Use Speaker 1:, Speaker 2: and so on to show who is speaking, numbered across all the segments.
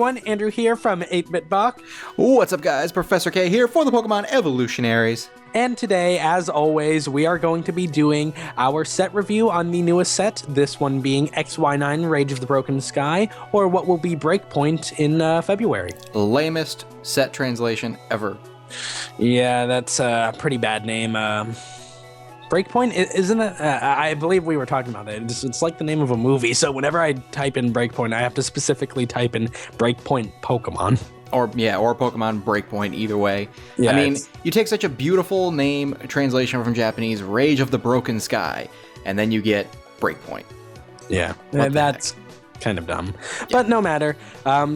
Speaker 1: everyone, Andrew here from 8-Bboc.
Speaker 2: What's up, guys? Professor K here for the Pokemon Evolutionaries.
Speaker 1: And today, as always, we are going to be doing our set review on the newest set, this one being XY9 Rage of the Broken Sky, or what will be Breakpoint in February.
Speaker 2: Lamest set translation ever.
Speaker 1: Yeah, that's a pretty bad name. Breakpoint, isn't it? I believe we were talking about it. It's like the name of a movie, so whenever I type in Breakpoint, I have to specifically type in Breakpoint Pokemon.
Speaker 2: Or Pokemon Breakpoint, either way.
Speaker 1: Yeah,
Speaker 2: I mean, you take such a beautiful name, translation from Japanese, Rage of the Broken Sky, and then you get Breakpoint.
Speaker 1: Yeah, that's kind of dumb, but no matter.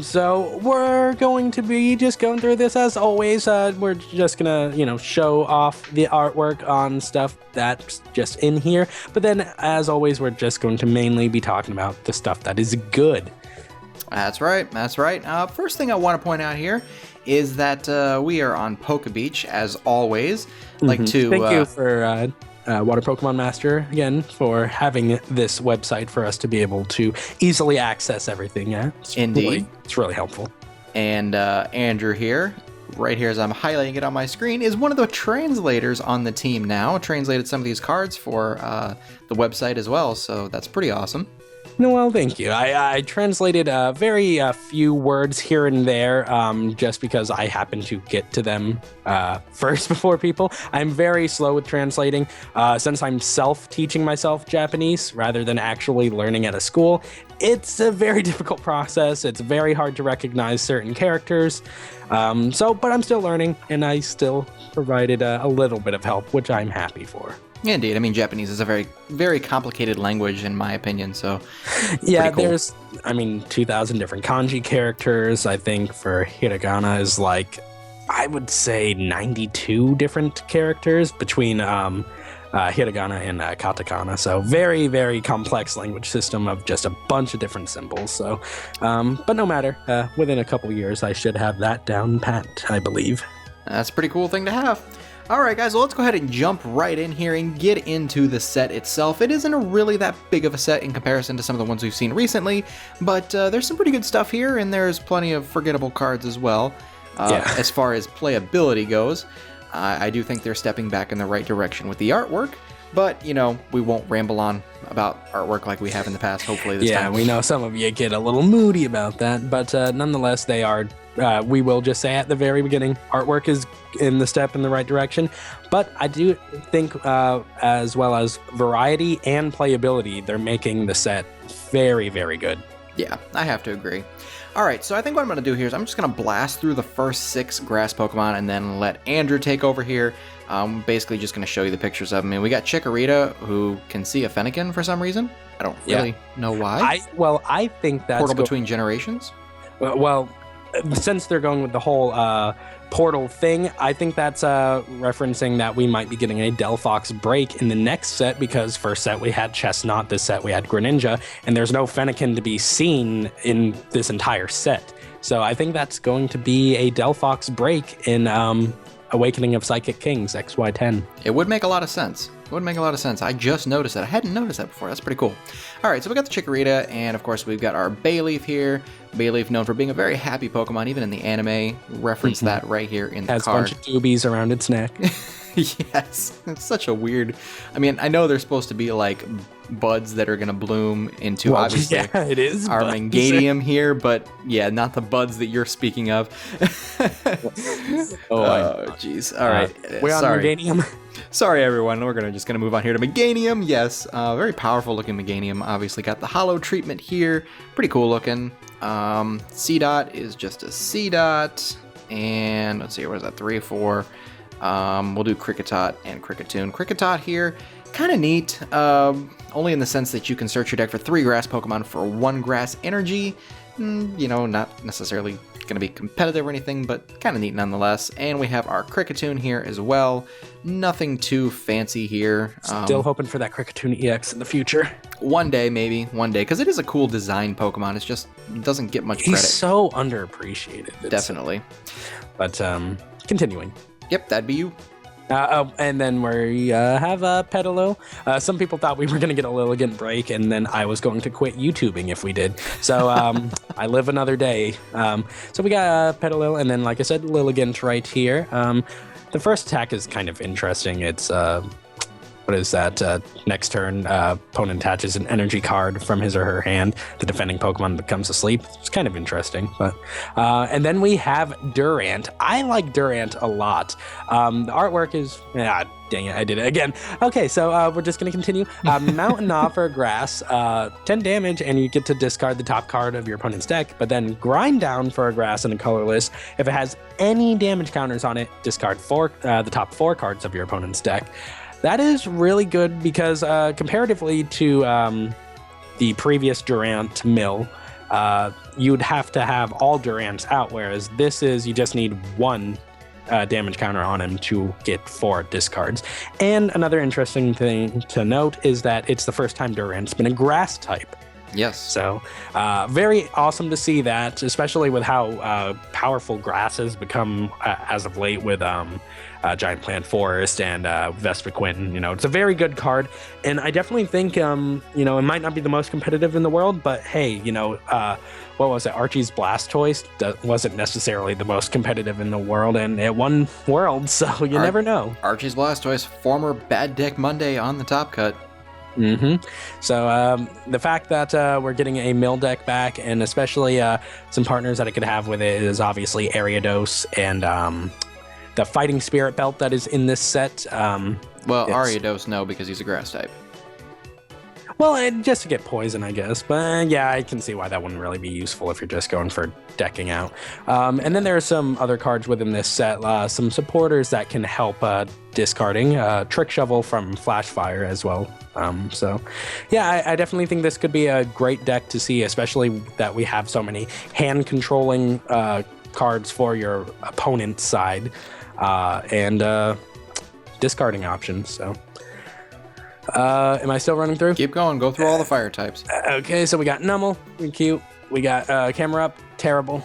Speaker 1: So we're going to be just going through this as always. We're just gonna, show off the artwork on stuff that's just in here. But then, as always, we're just going to mainly be talking about the stuff that is good.
Speaker 2: That's right. First thing I want to point out here is that we are on Poke Beach, as always.
Speaker 1: Thank you for Water Pokemon Master, again, for having this website for us to be able to easily access everything. Yeah,
Speaker 2: Indeed.
Speaker 1: It's really helpful.
Speaker 2: And Andrew here, right here as I'm highlighting it on my screen, is one of the translators on the team now. Translated some of these cards for the website as well, so that's pretty awesome.
Speaker 1: No, well, thank you. I translated very few words here and there just because I happen to get to them first before people. I'm very slow with translating since I'm self-teaching myself Japanese rather than actually learning at a school. It's a very difficult process. It's very hard to recognize certain characters. But I'm still learning, and I still provided a little bit of help, which I'm happy for.
Speaker 2: Indeed. I mean, Japanese is a very, very complicated language, in my opinion, so
Speaker 1: yeah,
Speaker 2: cool.
Speaker 1: There's, 2,000 different kanji characters. I think for hiragana is I would say 92 different characters between hiragana and katakana. So very, very complex language system of just a bunch of different symbols. So, but no matter, within a couple years, I should have that down pat, I believe.
Speaker 2: That's a pretty cool thing to have. Alright guys, well let's go ahead and jump right in here and get into the set itself. It isn't really that big of a set in comparison to some of the ones we've seen recently, but there's some pretty good stuff here, and there's plenty of forgettable cards as well. As far as playability goes, I do think they're stepping back in the right direction with the artwork, but, we won't ramble on about artwork like we have in the past, hopefully this time.
Speaker 1: Yeah, we know some of you get a little moody about that, but nonetheless, they are... we will just say at the very beginning, artwork is in the step in the right direction, but I do think as well as variety and playability, they're making the set very, very good.
Speaker 2: Yeah, I have to agree. Alright, so I think what I'm going to do here is I'm just going to blast through the first 6 grass Pokemon and then let Andrew take over here. I'm basically just going to show you the pictures of them. And we got Chikorita, who can see a Fennekin for some reason. I don't really know why.
Speaker 1: I think that's...
Speaker 2: Portal between generations?
Speaker 1: Well, since they're going with the whole portal thing, I think that's referencing that we might be getting a Delphox break in the next set, because first set we had Chestnut, this set we had Greninja, and there's no Fennekin to be seen in this entire set. So I think that's going to be a Delphox break in Awakening of Psychic Kings, XY10.
Speaker 2: It would make a lot of sense. I just noticed that. I hadn't noticed that before. That's pretty cool. All right, so we got the Chikorita, and of course we've got our Bayleaf here. Bayleaf known for being a very happy Pokemon, even in the anime. Reference that right here in the
Speaker 1: Has
Speaker 2: card.
Speaker 1: Has a bunch of doobies around its neck.
Speaker 2: Yes, it's such a weird... I mean, I know there's supposed to be buds that are going to bloom into, obviously,
Speaker 1: it is
Speaker 2: our Meganium here, but yeah, not the buds that you're speaking of. Oh, jeez. All right.
Speaker 1: We're on Meganium.
Speaker 2: Sorry, everyone. We're just gonna move on here to Meganium. Yes, very powerful looking Meganium. Obviously got the hollow treatment here. Pretty cool looking. C-Dot is just a C-Dot. And let's see, what is that? 3 or 4. We'll do Kricketot and Kricketune. Kricketot here, kind of neat. Only in the sense that you can search your deck for 3 grass Pokemon for 1 grass energy. Not necessarily going to be competitive or anything, but kind of neat nonetheless. And we have our Kricketune here as well. Nothing too fancy here.
Speaker 1: Still hoping for that Kricketune EX in the future.
Speaker 2: One day, because it is a cool design Pokemon. It just doesn't get much credit.
Speaker 1: He's so underappreciated.
Speaker 2: Definitely.
Speaker 1: But continuing.
Speaker 2: Yep, that'd be you.
Speaker 1: And then we have Petalil. Some people thought we were going to get a Lilligant break, and then I was going to quit YouTubing if we did. So I live another day. So we got Petalil, and then, like I said, Lilligant right here. The first attack is kind of interesting. It's what is that? Next turn, opponent attaches an energy card from his or her hand. The defending Pokemon becomes asleep. It's kind of interesting. But and then we have Durant. I like Durant a lot. The artwork is... dang it, I did it again. Okay, so we're just going to continue. Mountain Off for Grass, 10 damage, and you get to discard the top card of your opponent's deck, but then Grind Down for a Grass and a colorless. If it has any damage counters on it, discard the top 4 cards of your opponent's deck. That is really good because comparatively to the previous Durant mill, you'd have to have all Durants out, whereas this is you just need 1 damage counter on him to get 4 discards. And another interesting thing to note is that it's the first time Durant's been a grass type.
Speaker 2: Yes.
Speaker 1: So very awesome to see that, especially with how powerful grass has become as of late with Giant Plant Forest and Vespiquen. You know, it's a very good card, and I definitely think you know, it might not be the most competitive in the world, but hey, you know, what was it? Archie's Blastoise wasn't necessarily the most competitive in the world, and it won Worlds, so you never know.
Speaker 2: Archie's Blastoise, former Bad Deck Monday on the top cut.
Speaker 1: So the fact that we're getting a mill deck back, and especially some partners that it could have with it, is obviously Ariados and the Fighting Spirit belt that is in this set.
Speaker 2: Well, Ariados, no, because he's a grass type.
Speaker 1: Well, just to get poison, I guess. But yeah, I can see why that wouldn't really be useful if you're just going for decking out. And then there are some other cards within this set, some supporters that can help discarding. Trick Shovel from Flashfire as well. So yeah, I definitely think this could be a great deck to see, especially that we have so many hand-controlling cards for your opponent's side and discarding options. So am I still running through?
Speaker 2: Keep going. Go through all the fire types.
Speaker 1: Okay, so we got Numel, cute. We got Camera Up, terrible.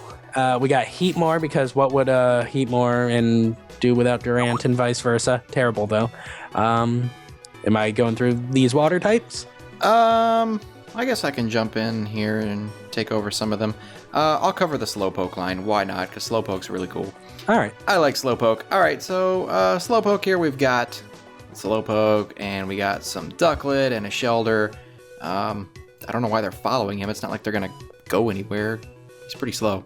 Speaker 1: We got Heatmore, because what would Heatmore and do without Durant and vice versa? Terrible, though. Am I going through these water types?
Speaker 2: I guess I can jump in here and take over some of them. I'll cover the Slowpoke line. Why not? Because Slowpoke's really cool.
Speaker 1: All right.
Speaker 2: I like Slowpoke. All right, so Slowpoke here, we've got Slowpoke, and we got some Ducklet and a Shelder. I don't know why they're following him. It's not like they're going to go anywhere. He's pretty slow.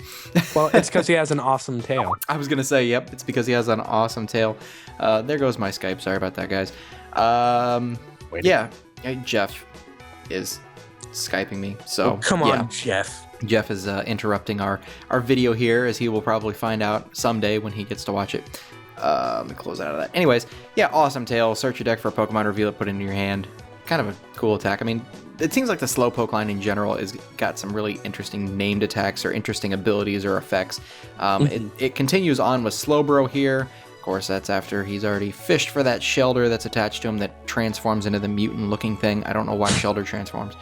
Speaker 1: Well, it's because he has an awesome tail.
Speaker 2: I was going to say, yep, it's because he has an awesome tail. There goes my Skype. Sorry about that, guys. Yeah, Jeff is Skyping me. So
Speaker 1: come on,
Speaker 2: yeah.
Speaker 1: Jeff.
Speaker 2: Jeff is interrupting our video here, as he will probably find out someday when he gets to watch it. Let me close out of that. Anyways, yeah, awesome tail. Search your deck for a Pokemon, reveal it, put it into your hand. Kind of a cool attack. I mean, it seems like the Slowpoke line in general has got some really interesting named attacks or interesting abilities or effects. It continues on with Slowbro here. Of course, that's after he's already fished for that Shelder that's attached to him that transforms into the mutant-looking thing. I don't know why Shelder transforms.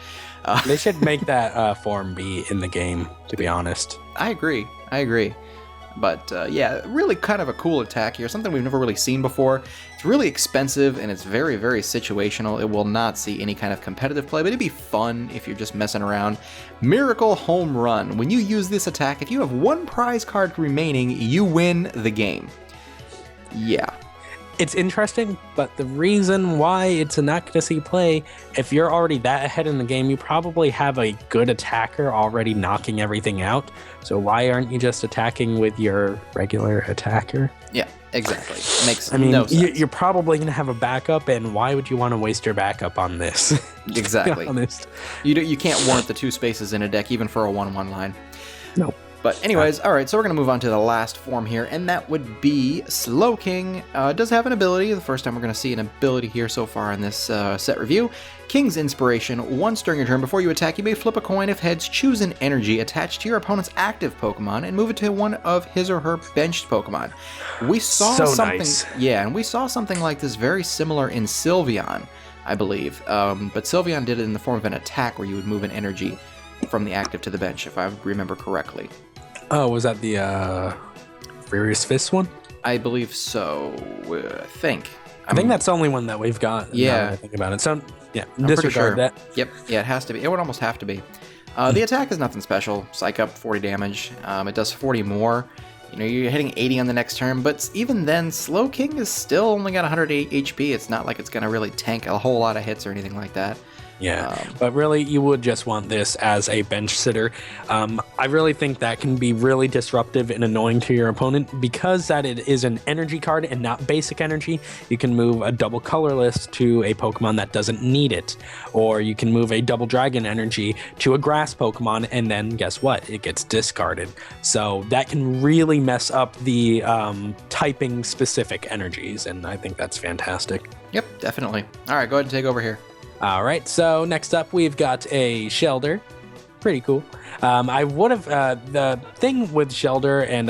Speaker 1: They should make that form be in the game, to be honest.
Speaker 2: I agree. But yeah, really kind of a cool attack here. Something we've never really seen before. It's really expensive, and it's very, very situational. It will not see any kind of competitive play, but it'd be fun if you're just messing around. Miracle Home Run. When you use this attack, if you have 1 prize card remaining, you win the game. Yeah.
Speaker 1: It's interesting, but the reason why it's not going to see play, if you're already that ahead in the game, you probably have a good attacker already knocking everything out. So why aren't you just attacking with your regular attacker?
Speaker 2: Yeah, exactly. Makes
Speaker 1: no
Speaker 2: sense.
Speaker 1: You're probably going to have a backup, and why would you want to waste your backup on this?
Speaker 2: Exactly.
Speaker 1: To be honest.
Speaker 2: You can't warrant the 2 spaces in a deck, even for a 1-1 line.
Speaker 1: No.
Speaker 2: But anyways, all right, so we're going to move on to the last form here, and that would be Slowking. It does have an ability. The first time we're going to see an ability here so far in this set review. King's Inspiration. Once during your turn, before you attack, you may flip a coin. If heads, choose an energy attached to your opponent's active Pokemon and move it to one of his or her benched Pokemon. We saw something...
Speaker 1: Nice.
Speaker 2: Yeah, and we saw something like this very similar in Sylveon, I believe. But Sylveon did it in the form of an attack where you would move an energy from the active to the bench, if I remember correctly.
Speaker 1: Oh, was that the Furious Fist one?
Speaker 2: I believe so. I think.
Speaker 1: I think that's the only one that we've got.
Speaker 2: Yeah.
Speaker 1: Now that I think about it. So, yeah,
Speaker 2: I'm pretty
Speaker 1: disregard
Speaker 2: sure.
Speaker 1: that.
Speaker 2: Yep. Yeah, it has to be. It would almost have to be. The attack is nothing special. Psych up 40 damage. It does 40 more. You know, you're hitting 80 on the next turn, but even then, Slowking is still only got 108 HP. It's not like it's going to really tank a whole lot of hits or anything like that.
Speaker 1: Yeah, but really, you would just want this as a bench sitter. I really think that can be really disruptive and annoying to your opponent because that it is an energy card and not basic energy. You can move a double colorless to a Pokemon that doesn't need it, or you can move a double dragon energy to a grass Pokemon, and then guess what? It gets discarded. So that can really mess up the typing specific energies, and I think that's fantastic.
Speaker 2: Yep, definitely. All right, go ahead and take over here.
Speaker 1: All right, so next up we've got a Shelder. Pretty cool. I would have, the thing with Shelder and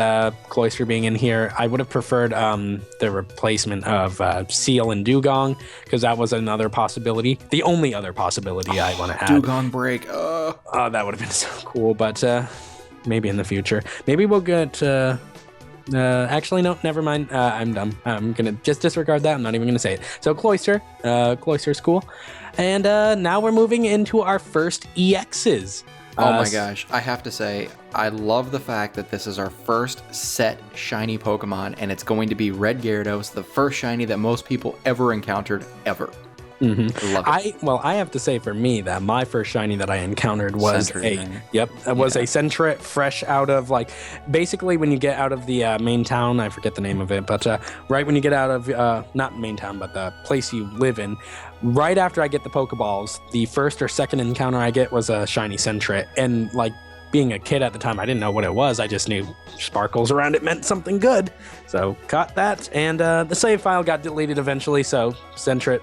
Speaker 1: Cloyster being in here, I would have preferred the replacement of Seal and Dugong, because that was another possibility. The only other possibility I want to have.
Speaker 2: Dugong Break.
Speaker 1: Oh, that would have been so cool, but maybe in the future. Maybe we'll get... actually, no, never mind. I'm dumb. I'm going to just disregard that. I'm not even going to say it. So Cloyster. Cloyster's cool. And now we're moving into our first EXs.
Speaker 2: Oh my gosh. I have to say, I love the fact that this is our first set shiny Pokemon, and it's going to be Red Gyarados, the first shiny that most people ever encountered, ever.
Speaker 1: Mm-hmm.
Speaker 2: Love it.
Speaker 1: I have to say for me that my first shiny that I encountered was a Sentret fresh out of, like, basically when you get out of the main town, I forget the name of it, but right when you get out of not main town, but the place you live in, right after I get the Pokeballs, the first or second encounter I get was a shiny Sentret, and like being a kid at the time, I didn't know what it was. I just knew sparkles around it meant something good, so caught that, and the save file got deleted eventually, so Sentret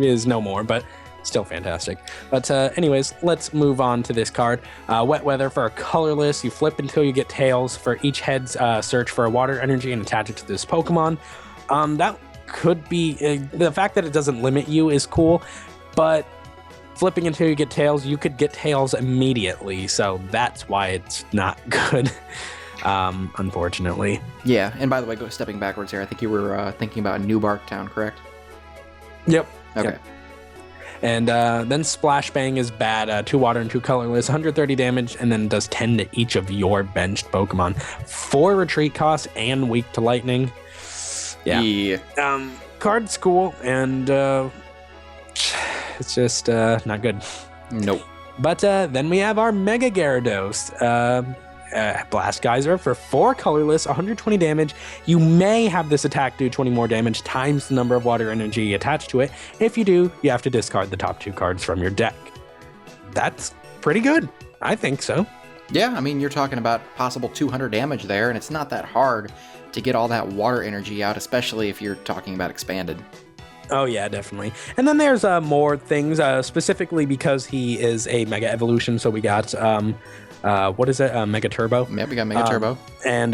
Speaker 1: is no more, but still fantastic. But anyways, let's move on to this card. Wet Weather for a colorless. You flip until you get tails. For each head, search for a water energy and attach it to this Pokemon. That could be... the fact that it doesn't limit you is cool, but flipping until you get tails, you could get tails immediately, so that's why it's not good. Unfortunately.
Speaker 2: Yeah, and by the way, stepping backwards here, I think you were thinking about New Barktown, correct?
Speaker 1: Yep.
Speaker 2: Okay.
Speaker 1: Yep. And then Splash Bang is bad. 2 water and 2 colorless, 130 damage, and then does 10 to each of your benched Pokemon. 4 retreat costs and weak to lightning. Yeah. Card's cool, and it's just not good.
Speaker 2: Nope.
Speaker 1: But then we have our Mega Gyarados. Blast Geyser for 4 colorless, 120 damage. You may have this attack do 20 more damage times the number of water energy attached to it. If you do, you have to discard the top 2 cards from your deck. That's pretty good. I think so.
Speaker 2: Yeah, I mean, you're talking about possible 200 damage there, and it's not that hard to get all that water energy out, especially if you're talking about expanded.
Speaker 1: Oh, yeah, definitely. And then there's more things, specifically because he is a Mega Evolution, so we got... what is it? Mega Turbo.
Speaker 2: Yeah, we got Mega Turbo.
Speaker 1: And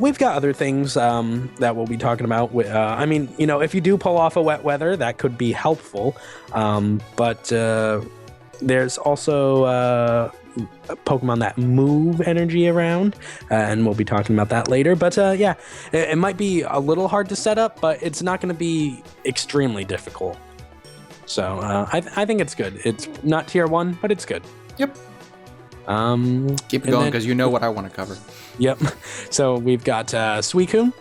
Speaker 1: we've got other things that we'll be talking about. I mean, you know, if you do pull off a Wet Weather, that could be helpful. But there's also Pokemon that move energy around, and we'll be talking about that later. But yeah, it might be a little hard to set up, but it's not going to be extremely difficult. So I think it's good. It's not tier 1, but it's good.
Speaker 2: Yep. Keep it going because you know what I want to cover.
Speaker 1: Yep. So we've got Suicune,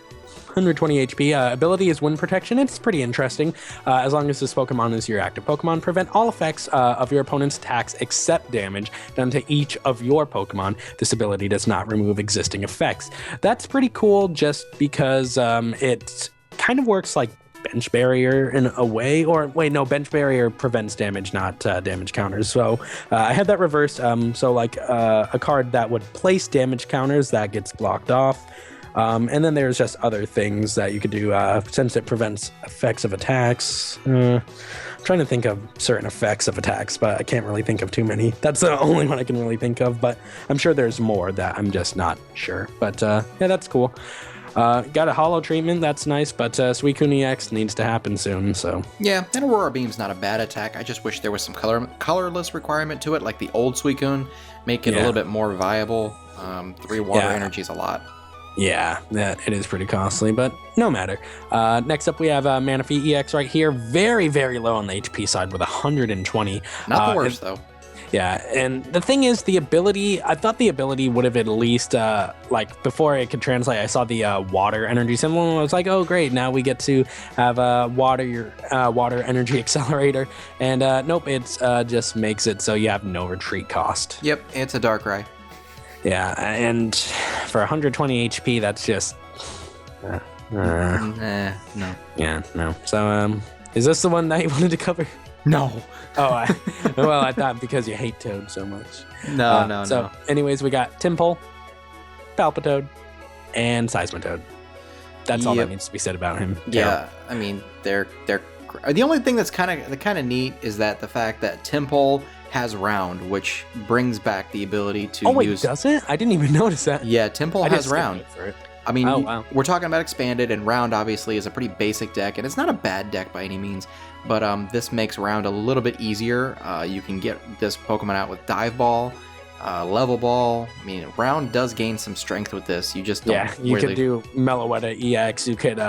Speaker 1: 120 HP. Ability is Wind Protection. It's pretty interesting. As long as this Pokemon is your active Pokemon, prevent all effects of your opponent's attacks except damage done to each of your Pokemon. This ability does not remove existing effects. That's pretty cool just because it kind of works like Bench Barrier in a way, or wait, no, Bench Barrier prevents damage, not damage counters. So I had that reversed. So like a card that would place damage counters, that gets blocked off. And then there's just other things that you could do since it prevents effects of attacks. I'm trying to think of certain effects of attacks, but I can't really think of too many. That's the only one I can really think of, but I'm sure there's more that I'm just not sure. But yeah, that's cool. Got a hollow treatment, that's nice, but Suicune EX needs to happen soon, so.
Speaker 2: Yeah, and Aurora Beam's not a bad attack. I just wish there was some colorless requirement to it, like the old Suicune. Make it a little bit more viable. 3 water energy is a lot.
Speaker 1: Yeah, it is pretty costly, but no matter. Next up, we have Manaphy EX right here. Very, very low on the HP side with 120.
Speaker 2: Not the worst, though.
Speaker 1: Yeah, and the thing is, the ability, I thought the ability would have at least, like, before it could translate, I saw the water energy symbol, and I was like, oh, great, now we get to have a water energy accelerator, and nope, it just makes it so you have no retreat cost.
Speaker 2: Yep, it's a Darkrai.
Speaker 1: Yeah, and for 120 HP, that's just...
Speaker 2: no.
Speaker 1: Yeah, no. So, is this the one that you wanted to cover?
Speaker 2: No.
Speaker 1: Oh, well, I thought because you hate Toad so much.
Speaker 2: No.
Speaker 1: So, anyways, we got Tympole, Palpitoad, and Seismitoad. That's all that needs to be said about him.
Speaker 2: Yeah, I mean, they're the only thing that's kind of neat is that the fact that Tympole has Round, which brings back the ability to use...
Speaker 1: does it? I didn't even notice that.
Speaker 2: Yeah, Tympole has Round.
Speaker 1: For it.
Speaker 2: I mean,
Speaker 1: wow.
Speaker 2: We're talking about Expanded, and Round obviously is a pretty basic deck, and it's not a bad deck by any means, but this makes Round a little bit easier. You can get this Pokemon out with Dive Ball, Level Ball. I mean, Round does gain some strength with this. You just don't...
Speaker 1: Yeah, you could do Meloetta EX, you could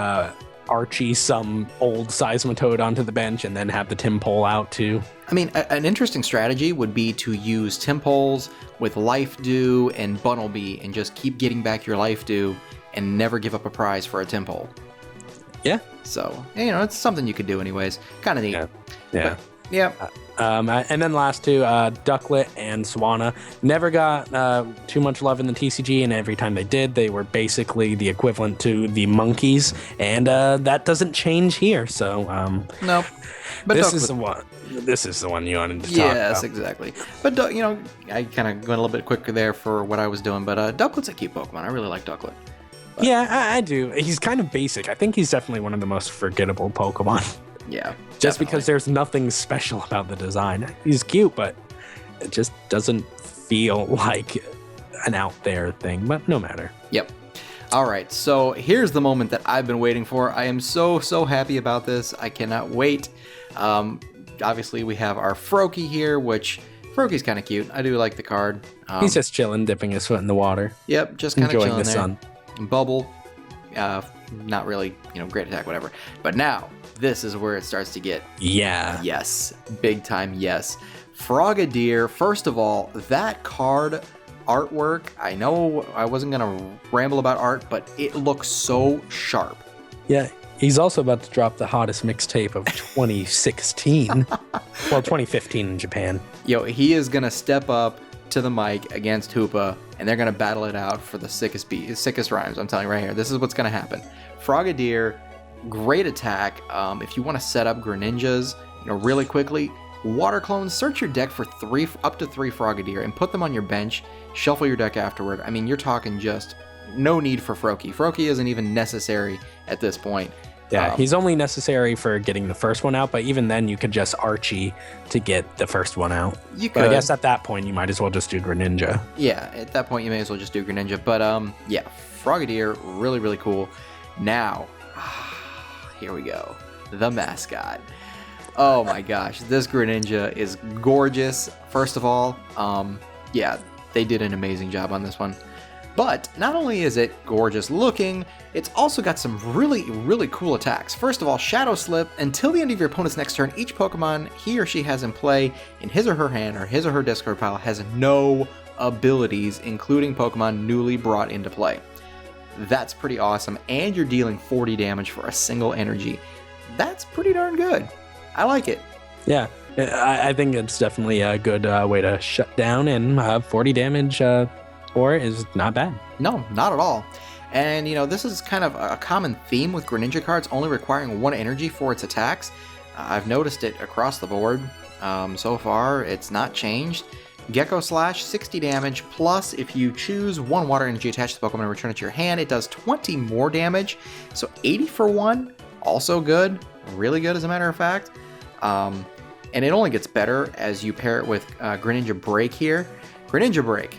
Speaker 1: Archie some old Seismitoad onto the bench, and then have the Tympole out too.
Speaker 2: I mean, an interesting strategy would be to use Tympoles with Life Dew and Bunnelby and just keep getting back your Life Dew and never give up a prize for a Tympole.
Speaker 1: Yeah.
Speaker 2: So, it's something you could do anyways. Kind of neat.
Speaker 1: Yeah.
Speaker 2: But, yeah.
Speaker 1: And then last two, Ducklet and Swanna, never got too much love in the TCG, and every time they did, they were basically the equivalent to the monkeys, and that doesn't change here. So,
Speaker 2: nope. But
Speaker 1: this
Speaker 2: Ducklet,
Speaker 1: is the one. This is the one you wanted to talk about.
Speaker 2: Yes, exactly. But I kind of went a little bit quicker there for what I was doing. But Ducklet's a cute Pokemon. I really like Ducklet. But,
Speaker 1: yeah, I do. He's kind of basic. I think he's definitely one of the most forgettable Pokemon.
Speaker 2: Yeah.
Speaker 1: Just because there's nothing special about the design. He's cute, but it just doesn't feel like an out there thing. But no matter.
Speaker 2: Yep. All right. So here's the moment that I've been waiting for. I am so happy about this. I cannot wait. Obviously, we have our Froakie here, which Froakie's kind of cute. I do like the card.
Speaker 1: He's just chilling, dipping his foot in the water.
Speaker 2: Yep, just kind of
Speaker 1: enjoying
Speaker 2: chilling
Speaker 1: the
Speaker 2: there.
Speaker 1: sun.
Speaker 2: Bubble, not really, great attack, whatever. But now, this is where it starts to get...
Speaker 1: Yeah.
Speaker 2: Yes. Big time yes. Frogadier, first of all, that card artwork, I know I wasn't going to ramble about art, but it looks so sharp.
Speaker 1: Yeah. He's also about to drop the hottest mixtape of 2016. Well, 2015 in Japan.
Speaker 2: He is going to step up to the mic against Hoopa, and they're going to battle it out for the sickest rhymes. I'm telling you right here. This is what's going to happen. Frogadier, great attack. If you want to set up Greninjas, really quickly, Water Clones, search your deck for up to three Frogadier and put them on your bench. Shuffle your deck afterward. I mean, you're talking just no need for Froakie. Froakie isn't even necessary at this point.
Speaker 1: Yeah, he's only necessary for getting the first one out, but even then you could just Archie to get the first one out.
Speaker 2: You could.
Speaker 1: But I guess at that point you might as well just do Greninja.
Speaker 2: Yeah, at that point you may as well just do Greninja. But yeah, Frogadier, really, really cool. Now, here we go. The mascot. Oh my gosh, this Greninja is gorgeous. First of all, yeah, they did an amazing job on this one. But not only is it gorgeous looking, it's also got some really, really cool attacks. First of all, Shadow Slip. Until the end of your opponent's next turn, each Pokemon he or she has in play in his or her hand or his or her discard pile has no abilities, including Pokemon newly brought into play. That's pretty awesome, and you're dealing 40 damage for a single energy. That's pretty darn good. I like it.
Speaker 1: Yeah, I think it's definitely a good way to shut down, and 40 damage for it is not bad.
Speaker 2: No, not at all. And, this is kind of a common theme with Greninja cards, only requiring one energy for its attacks. I've noticed it across the board. So far, it's not changed. Gecko Slash, 60 damage, plus if you choose one water energy attached to the Pokemon and return it to your hand, it does 20 more damage. So 80 for one, also good. Really good, as a matter of fact. And it only gets better as you pair it with Greninja Break here. Greninja Break.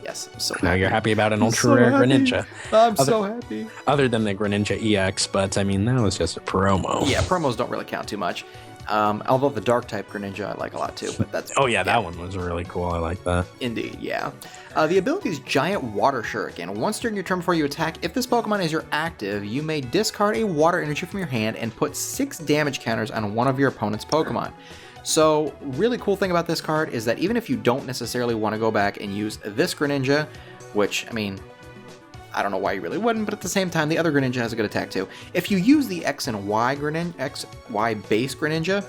Speaker 2: Yes, I'm so happy.
Speaker 1: Now you're happy about an ultra rare Greninja.
Speaker 2: I'm so happy.
Speaker 1: Other than the Greninja EX, but I mean, that was just a promo.
Speaker 2: Yeah, promos don't really count too much. Although the dark type Greninja I like a lot too, but that's...
Speaker 1: Oh yeah, that one was really cool. I like that.
Speaker 2: Indeed, yeah. The ability is Giant Water Shuriken. Once during your turn before you attack, if this Pokemon is your active, you may discard a water energy from your hand and put 6 damage counters on one of your opponent's Pokemon. So, really cool thing about this card is that even if you don't necessarily want to go back and use this Greninja, which, I mean, I don't know why you really wouldn't, but at the same time, the other Greninja has a good attack too. If you use the X and Y base Greninja,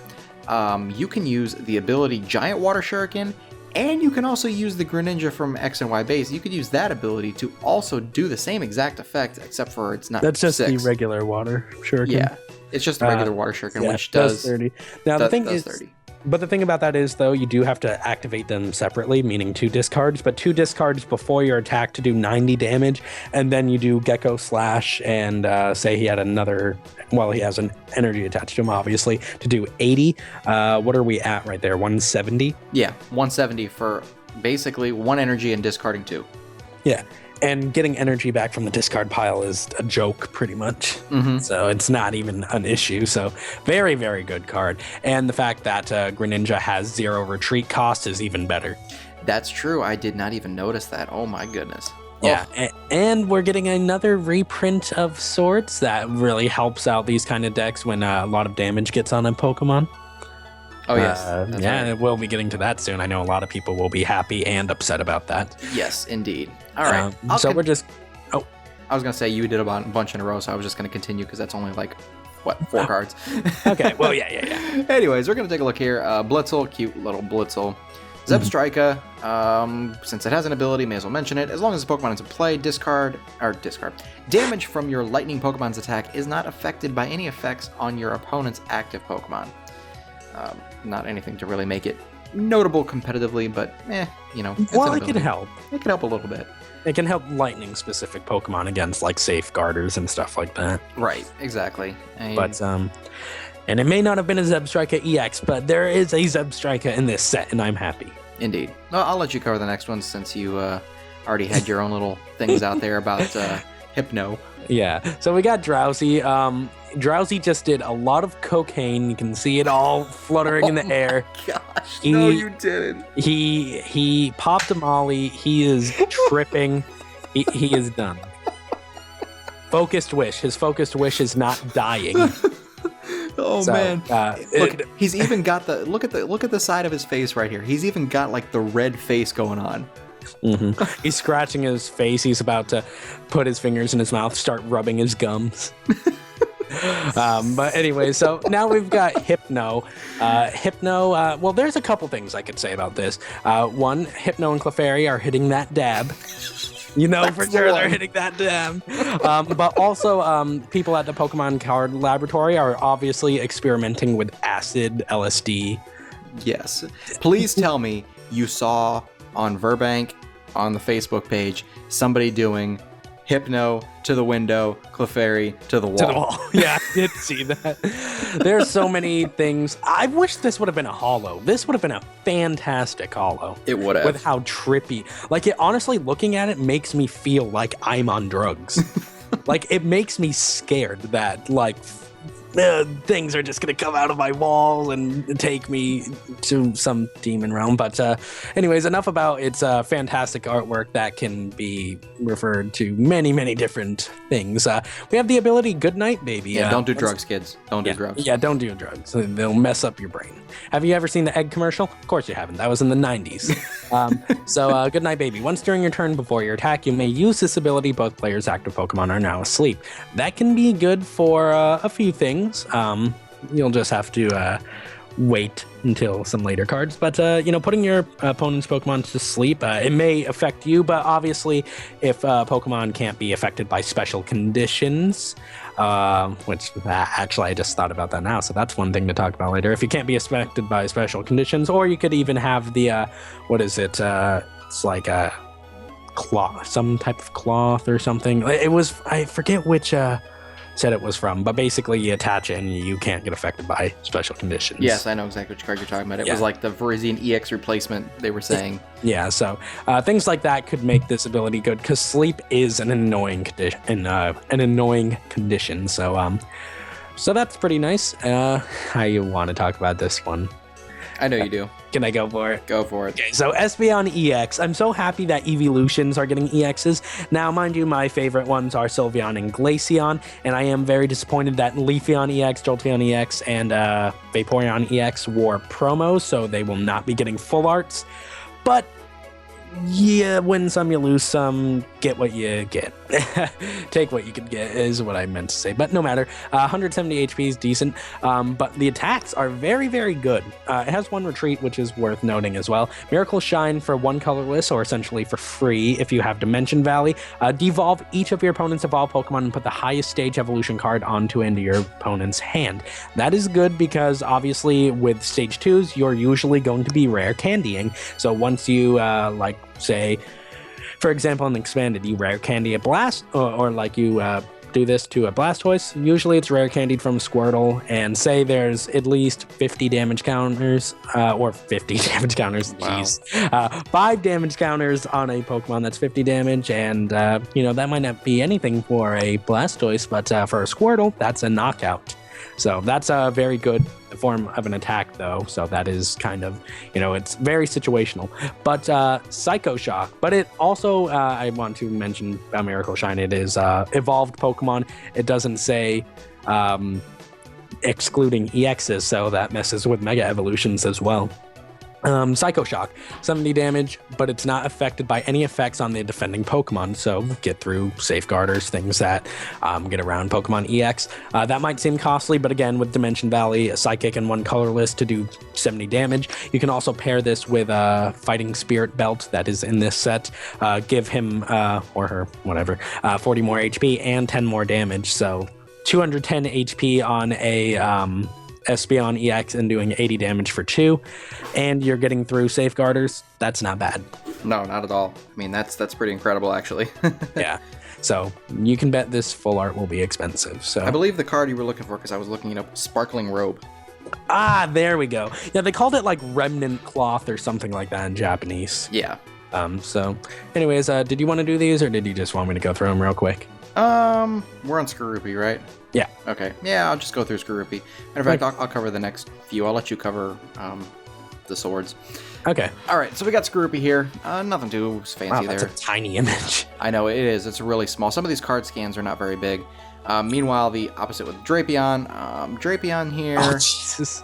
Speaker 2: you can use the ability Giant Water Shuriken, and you can also use the Greninja from X and Y base. You could use that ability to also do the same exact effect, except for it's not.
Speaker 1: That's just
Speaker 2: 6.
Speaker 1: the regular Water Shuriken.
Speaker 2: Yeah, it's just the regular Water Shuriken, which does
Speaker 1: 30. Now the thing is,
Speaker 2: 30.
Speaker 1: But the thing about that is, though, you do have to activate them separately, meaning 2 discards, but 2 discards before your attack to do 90 damage, and then you do Gecko Slash and say he had another, well, he has an energy attached to him, obviously, to do 80. What are we at right there, 170?
Speaker 2: Yeah, 170 for basically 1 energy and discarding 2.
Speaker 1: Yeah. And getting energy back from the discard pile is a joke, pretty much. So it's not even an issue. So very, very good card. And the fact that Greninja has 0 retreat cost is even better.
Speaker 2: That's true. I did not even notice that. Oh my goodness.
Speaker 1: Yeah, and we're getting another reprint of sorts that really helps out these kind of decks when a lot of damage gets on a Pokemon.
Speaker 2: Oh, yes.
Speaker 1: Yeah, right. We'll be getting to that soon. I know a lot of people will be happy and upset about that.
Speaker 2: Yes, indeed. All right.
Speaker 1: So we're just... Oh.
Speaker 2: I was going to say you did a bunch in a row, so I was just going to continue because that's only like, what, 4 cards?
Speaker 1: Okay, well, yeah.
Speaker 2: Anyways, we're going to take a look here. Blitzel, cute little Blitzel. Zebstrika, since it has an ability, may as well mention it. As long as the Pokemon is in play, discard. Damage from your Lightning Pokemon's attack is not affected by any effects on your opponent's active Pokemon. Not anything to really make it notable competitively, but you know.
Speaker 1: Well, it can help.
Speaker 2: It can help a little bit.
Speaker 1: It can help lightning-specific Pokemon against like safeguarders and stuff like that.
Speaker 2: Right, exactly.
Speaker 1: But and it may not have been a Zebstrika EX, but there is a Zebstrika in this set, and I'm happy.
Speaker 2: Indeed. Well, I'll let you cover the next one since you already had your own little things out there about Hypno.
Speaker 1: Yeah. So we got Drowsy. Drowsy just did a lot of cocaine. You can see it all fluttering in the air.
Speaker 2: Gosh, no, you didn't.
Speaker 1: He popped a molly. He is tripping. He is done. Focused wish. His focused wish is not dying.
Speaker 2: Oh so, man! Look, he's even got the look at the side of his face right here. He's even got like the red face going on.
Speaker 1: He's scratching his face. He's about to put his fingers in his mouth, start rubbing his gums. But anyway, so now we've got Hypno. Well, there's a couple things I could say about this. One, Hypno and Clefairy are hitting that dab. You know for sure they're hitting that dab. But also, people at the Pokemon Card Laboratory are obviously experimenting with acid, LSD.
Speaker 2: Yes. Please tell me you saw on Verbank, on the Facebook page, somebody doing Hypno to the window, Clefairy to the wall.
Speaker 1: To the wall. Yeah, I did see that. There's so many things. I wish this would have been a holo. This would have been a fantastic holo.
Speaker 2: It would have.
Speaker 1: With how trippy. Like, it honestly, looking at it makes me feel like I'm on drugs. Like, it makes me scared that, like, things are just going to come out of my wall and take me to some demon realm. But anyways, enough about its fantastic artwork that can be referred to many, many different things. We have the ability Good Night Baby.
Speaker 2: Yeah, don't do drugs, kids. Don't do drugs.
Speaker 1: Yeah, don't do drugs. They'll mess up your brain. Have you ever seen the egg commercial? Of course you haven't. That was in the 90s. So Good Night Baby. Once during your turn before your attack, you may use this ability. Both players' active Pokemon are now asleep. That can be good for a few things. You'll just have to wait until some later cards. But, putting your opponent's Pokemon to sleep, it may affect you, but obviously if Pokemon can't be affected by special conditions, which actually I just thought about that now, so that's one thing to talk about later. If you can't be affected by special conditions, or you could even have the, it's like a cloth, some type of cloth or something. It was, I forget which set it was from, but basically you attach it and you can't get affected by special conditions.
Speaker 2: Yes, I know exactly which card you're talking about. It was like the Virizion EX replacement, they were saying.
Speaker 1: Yeah, so things like that could make this ability good, because sleep is an annoying condition. So So that's pretty nice. I want to talk about this one.
Speaker 2: I know you do.
Speaker 1: Can I go for it?
Speaker 2: Go for it.
Speaker 1: Okay, so Espeon EX. I'm so happy that Evolutions are getting EXs. Now, mind you, my favorite ones are Sylveon and Glaceon, and I am very disappointed that Leafeon EX, Jolteon EX, and Vaporeon EX wore promos, so they will not be getting full arts. But yeah, win some, you lose some, get what you get. Take what you can get is what I meant to say, but no matter. 170 HP is decent, but the attacks are very, very good. It has one retreat, which is worth noting as well. Miracle Shine for one colorless, or essentially for free if you have Dimension Valley. Devolve each of your opponent's evolved Pokemon and put the highest stage evolution card onto into your opponent's hand. That is good because obviously with stage 2s, you're usually going to be rare candying. So once you say, for example, in Expanded, you rare candy a Blast, or like you do this to a Blastoise, usually it's rare candied from Squirtle, and say there's at least 50 damage counters, or 50 damage counters, jeez. Wow. 5 damage counters on a Pokemon that's 50 damage, and, that might not be anything for a Blastoise, but for a Squirtle, that's a knockout. So that's a very good form of an attack, though. So that is kind of, it's very situational. But Psycho Shock. But it also, I want to mention about Miracle Shine. It is evolved Pokemon. It doesn't say excluding EXs, so that messes with Mega Evolutions as well. Psycho Shock, 70 damage, but it's not affected by any effects on the defending Pokemon, so get through Safeguarders, things that get around Pokemon EX. That might seem costly, but again, with Dimension Valley, a Psychic, and one colorless to do 70 damage. You can also pair this with a Fighting Spirit Belt that is in this set. Give him, or her, whatever, 40 more HP and 10 more damage, so 210 HP on a Espeon EX and doing 80 damage for 2, and you're getting through Safeguarders. That's not bad.
Speaker 2: No, not at all. I mean, that's pretty incredible, actually.
Speaker 1: Yeah. So you can bet this full art will be expensive. So
Speaker 2: I believe the card you were looking for, because I was looking it up, Sparkling Robe.
Speaker 1: Ah, there we go. Yeah, they called it like Remnant Cloth or something like that in Japanese.
Speaker 2: Yeah.
Speaker 1: So anyways, did you want to do these, or did you just want me to go through them real quick?
Speaker 2: We're on Skorupi, right?
Speaker 1: Yeah.
Speaker 2: Okay. Yeah, I'll just go through Skorupi. Matter of fact, I'll cover the next few. I'll let you cover the swords.
Speaker 1: Okay.
Speaker 2: All right, so we got Skorupi here. Nothing too fancy there.
Speaker 1: That's a tiny image.
Speaker 2: I know, it is. It's really small. Some of these card scans are not very big. Meanwhile, the opposite with Drapion. Drapion here.
Speaker 1: Oh, Jesus.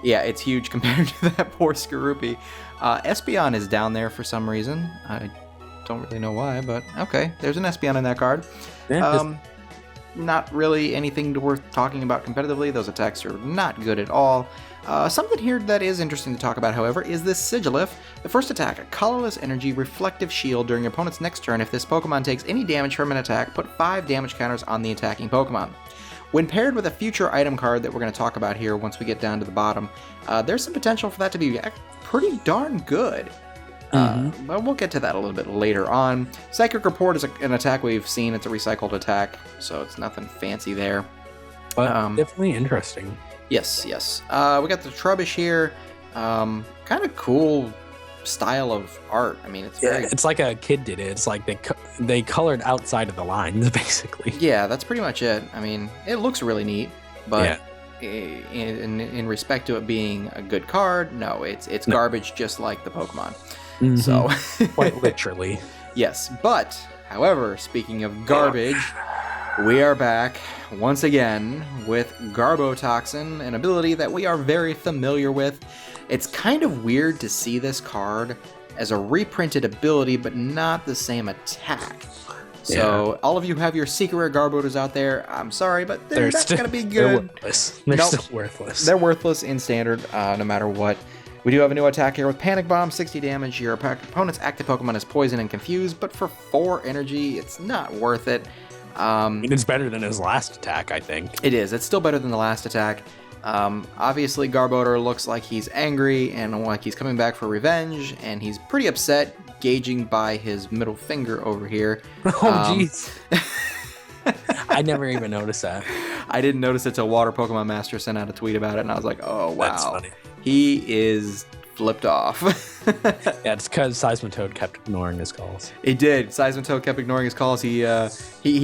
Speaker 2: Yeah, it's huge compared to that poor Skorupi. Espeon is down there for some reason. I don't really know why, but okay. There's an Espeon in that card.
Speaker 1: Yeah,
Speaker 2: not really anything worth talking about competitively. Those attacks are not good at all. Something here that is interesting to talk about, however, is this Sigilyph. The first attack, a colorless energy reflective shield during your opponent's next turn. If this Pokemon takes any damage from an attack, put 5 damage counters on the attacking Pokemon. When paired with a future item card that we're going to talk about here once we get down to the bottom, there's some potential for that to be pretty darn good. But we'll get to that a little bit later on. Psychic Report is an attack we've seen. It's a recycled attack, so it's nothing fancy there.
Speaker 1: But definitely interesting.
Speaker 2: Yes. We got the Trubbish here. Kind of cool style of art. I mean, it's very...
Speaker 1: it's like a kid did it. It's like they colored outside of the lines, basically.
Speaker 2: Yeah, that's pretty much it. I mean, it looks really neat, but in respect to it being a good card, no, it's garbage, just like the Pokemon.
Speaker 1: Mm-hmm.
Speaker 2: So
Speaker 1: quite literally.
Speaker 2: Yes, but however, speaking of garbage, we are back once again with Garbo Toxin, an ability that we are very familiar with. It's kind of weird to see this card as a reprinted ability, but not the same attack. So all of you have your secret rare Garbotas out there. I'm sorry, but they're not going to be good.
Speaker 1: They're worthless. They're still worthless.
Speaker 2: They're worthless in standard, no matter what. We do have a new attack here with Panic Bomb, 60 damage. Your opponent's active Pokemon is Poison and Confused, but for 4 energy, it's not worth it.
Speaker 1: It's better than his last attack, I think.
Speaker 2: It is. It's still better than the last attack. Obviously, Garbodor looks like he's angry and like he's coming back for revenge, and he's pretty upset, gauging by his middle finger over here.
Speaker 1: Oh, jeez. I never even noticed that.
Speaker 2: I didn't notice it till Water Pokemon Master sent out a tweet about it, and I was like, oh, wow.
Speaker 1: That's funny.
Speaker 2: He is flipped off.
Speaker 1: Yeah, it's because Seismitoad kept ignoring his calls.
Speaker 2: He did. Seismitoad kept ignoring his calls. He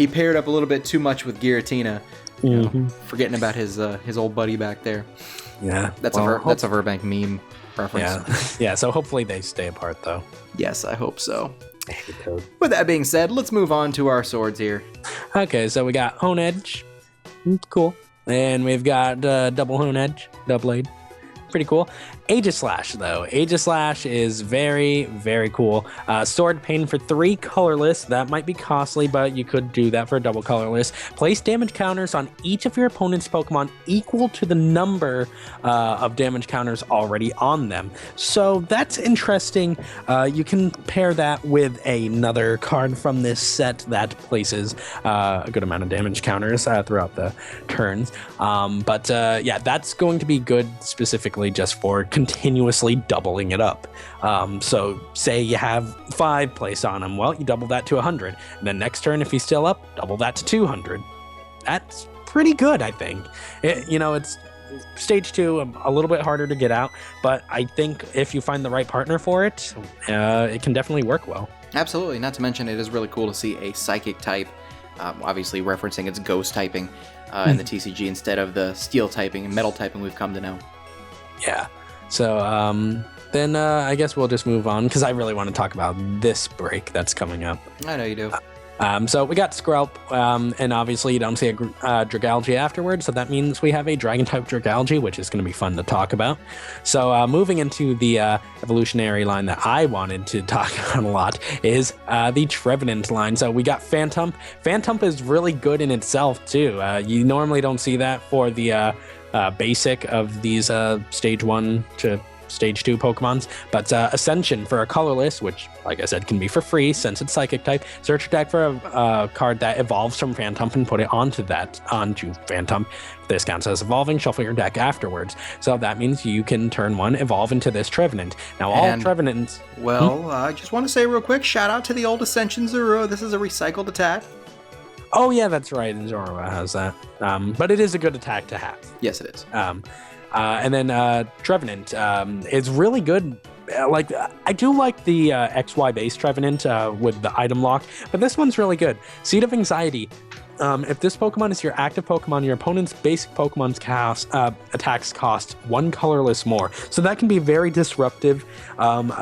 Speaker 2: paired up a little bit too much with Giratina. You know, forgetting about his old buddy back there.
Speaker 1: Yeah.
Speaker 2: That's a Verbank meme reference.
Speaker 1: Yeah. So hopefully they stay apart, though.
Speaker 2: Yes, I hope so. With that being said, let's move on to our swords here.
Speaker 1: Okay, so we got Hone Edge. Cool. And we've got Double Hone Edge, Double Blade. Pretty cool. Aegislash, though. Aegislash is very, very cool. Sword Pain for 3 colorless. That might be costly, but you could do that for a double colorless. Place damage counters on each of your opponent's Pokemon equal to the number of damage counters already on them. So that's interesting. You can pair that with another card from this set that places a good amount of damage counters throughout the turns. But that's going to be good specifically just for continuously doubling it up. So say you have 5 placed on him, well, you double that to 100, and then next turn, if he's still up, double that to 200. That's pretty good, I think. It's stage 2, a little bit harder to get out, but I think if you find the right partner for it, it can definitely work well.
Speaker 2: Absolutely. Not to mention, it is really cool to see a psychic type, obviously referencing its ghost typing in the TCG instead of the steel typing and metal typing we've come to know.
Speaker 1: Yeah. So then I guess we'll just move on because I really want to talk about this break that's coming up.
Speaker 2: I know you do.
Speaker 1: So we got Skrelp, and obviously you don't see a Dragalge afterwards, so that means we have a Dragon-type Dragalge, which is going to be fun to talk about. So moving into the evolutionary line that I wanted to talk about a lot is the Trevenant line. So we got Phantump. Phantump is really good in itself, too. You normally don't see that for the basic of these stage 1 to stage 2 Pokemons, but Ascension for a colorless, which like I said can be for free since it's psychic type. Search your deck for a card that evolves from Phantump and put it onto Phantump. This counts as evolving. Shuffle your deck afterwards. So that means you can turn 1 evolve into this Trevenant. Now all Trevenants.
Speaker 2: Well, I just want to say real quick, shout out to the old Ascension Zero. This is a recycled attack.
Speaker 1: Oh yeah, that's right. Zorua has that. But it is a good attack to have.
Speaker 2: Yes, it is.
Speaker 1: And then Trevenant is really good. I do like the XY base Trevenant with the item lock, but this one's really good. Seed of Anxiety. If this Pokemon is your active Pokemon, your opponent's basic Pokemon's attacks cost 1 colorless more. So that can be very disruptive.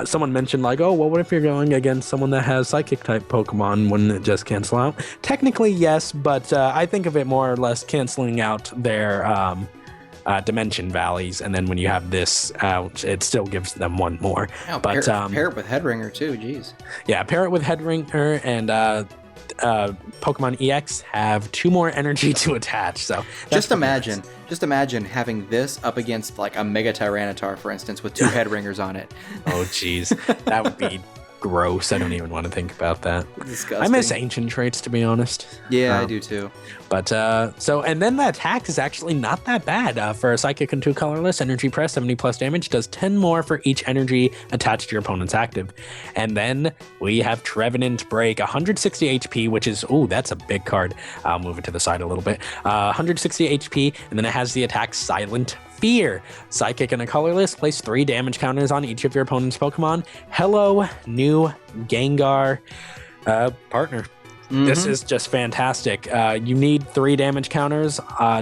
Speaker 1: Someone mentioned what if you're going against someone that has Psychic type Pokemon? Wouldn't it just cancel out? Technically, yes, but I think of it more or less canceling out their dimension valleys, and then when you have this out, it still gives them 1 more.
Speaker 2: Oh, but pair it with Headringer too. Jeez.
Speaker 1: Yeah, pair it with Headringer, and Pokemon EX have 2 more energy to attach. So
Speaker 2: just imagine having this up against like a Mega Tyranitar, for instance, with 2 Headringers on it.
Speaker 1: Oh, jeez, that would be gross. I don't even want to think about that.
Speaker 2: Disgusting.
Speaker 1: I miss ancient traits, to be honest.
Speaker 2: Yeah, I do too.
Speaker 1: But and then the attack is actually not that bad. For a Psychic and 2 colorless, Energy Press, 70 plus damage, does 10 more for each energy attached to your opponent's active. And then we have Trevenant Break, 160 HP, which is, that's a big card. I'll move it to the side a little bit. 160 HP, and then it has the attack Silent Fear. Psychic and a colorless, place 3 damage counters on each of your opponent's Pokemon. Hello, new Gengar partner. Mm-hmm. This is just fantastic. You need 3 damage counters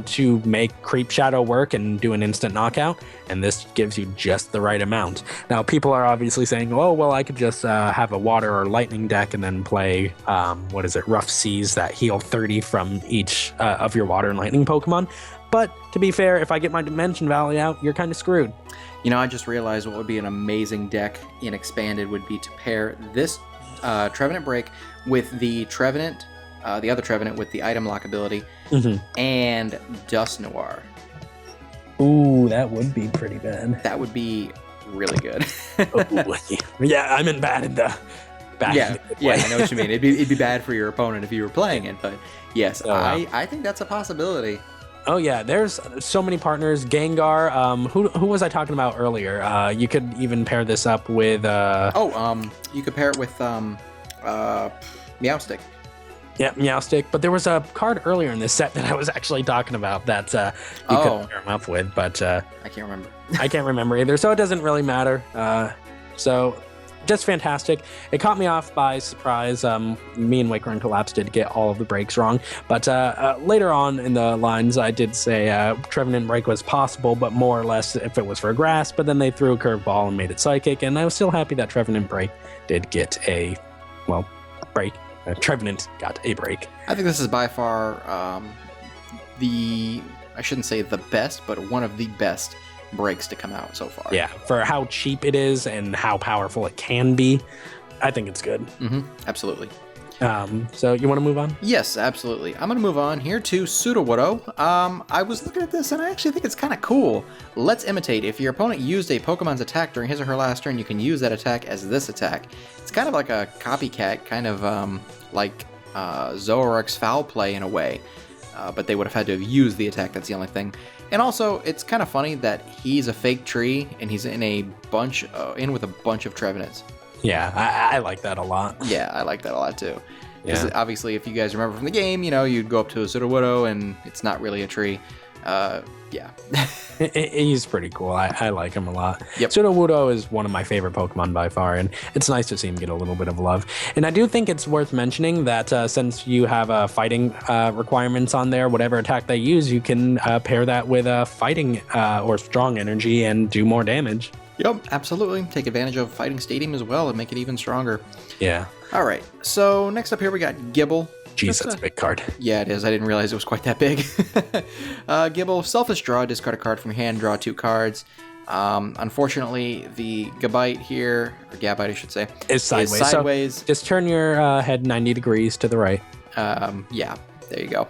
Speaker 1: to make Creep Shadow work and do an instant knockout, and this gives you just the right amount. Now, people are obviously saying, I could just have a Water or Lightning deck and then play, Rough Seas that heal 30 from each of your Water and Lightning Pokemon. But to be fair, if I get my Dimension Valley out, you're kind of screwed.
Speaker 2: I just realized what would be an amazing deck in Expanded would be to pair this Trevenant Break with the Trevenant, the other Trevenant with the item lock ability, and Dusknoir.
Speaker 1: Ooh, that would be pretty bad.
Speaker 2: That would be really good.
Speaker 1: Yeah, I meant bad in the back.
Speaker 2: Yeah, I know what you mean. It'd be bad for your opponent if you were playing it, but yes, I think that's a possibility.
Speaker 1: Oh yeah, there's so many partners. Gengar, who was I talking about earlier? You could even pair this up with
Speaker 2: you could pair it with Meowstic.
Speaker 1: Yeah, Meowstic. But there was a card earlier in this set that I was actually talking about that you could pair him up with, but
Speaker 2: I can't remember.
Speaker 1: I can't remember either, so it doesn't really matter. So just fantastic. It caught me off by surprise. Me and Waker and Collapse did get all of the breaks wrong, but later on in the lines, I did say Trevenant Break was possible, but more or less if it was for grass. But then they threw a curveball and made it psychic, and I was still happy that Trevenant Break did get a break. Trevenant got a break.
Speaker 2: I think this is by far I shouldn't say the best, but one of the best breaks to come out so far.
Speaker 1: Yeah, for how cheap it is and how powerful it can be, I think it's good.
Speaker 2: Absolutely.
Speaker 1: So you want to move on?
Speaker 2: Yes, absolutely. I'm going to move on here to Sudowoodo. I was looking at this and I actually think it's kind of cool. Let's imitate. If your opponent used a Pokemon's attack during his or her last turn, you can use that attack as this attack. It's kind of like a copycat, kind of like Zoroark's Foul Play in a way. But they would have had to have used the attack, that's the only thing. And also, it's kind of funny that he's a fake tree and he's in with a bunch of Trevenants.
Speaker 1: Yeah, I like that a lot.
Speaker 2: Yeah, I like that a lot too. Because
Speaker 1: Yeah.
Speaker 2: obviously, if you guys remember from the game, you'd go up to a Sudowoodo and it's not really a tree. Yeah.
Speaker 1: He's pretty cool. I like him a lot.
Speaker 2: Yep.
Speaker 1: Sudowoodo is one of my favorite Pokemon by far, and it's nice to see him get a little bit of love. And I do think it's worth mentioning that since you have fighting requirements on there, whatever attack they use, you can pair that with fighting or strong energy and do more damage.
Speaker 2: Yep, absolutely. Take advantage of Fighting Stadium as well and make it even stronger.
Speaker 1: Yeah.
Speaker 2: All right, so next up here we got Gibble.
Speaker 1: Jeez, that's a big card.
Speaker 2: Yeah, it is. I didn't realize it was quite that big. Gibble, Selfish Draw, discard a card from your hand, draw 2 cards. Unfortunately, the Gabite here, or Gabite I should say,
Speaker 1: is sideways. So just turn your head 90 degrees to the right.
Speaker 2: Yeah, there you go.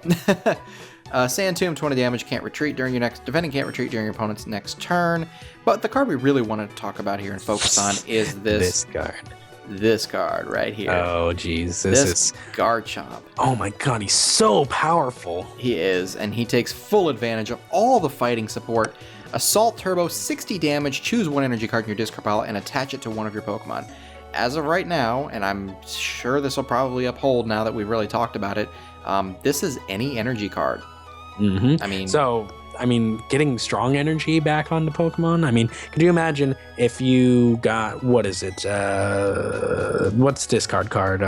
Speaker 2: Sand Tomb, 20 damage, can't retreat during your next, defending can't retreat during your opponent's next turn. But the card we really want to talk about here and focus on is this card. This card right here.
Speaker 1: Oh, geez.
Speaker 2: This is Garchomp.
Speaker 1: Oh my god, he's so powerful.
Speaker 2: He is, and he takes full advantage of all the fighting support. Assault Turbo, 60 damage, choose 1 energy card in your discard pile and attach it to one of your Pokemon. As of right now, and I'm sure this will probably uphold now that we've really talked about it, this is any energy card. I mean, getting strong energy back onto Pokemon. I mean, could you imagine if you got, what's discard card?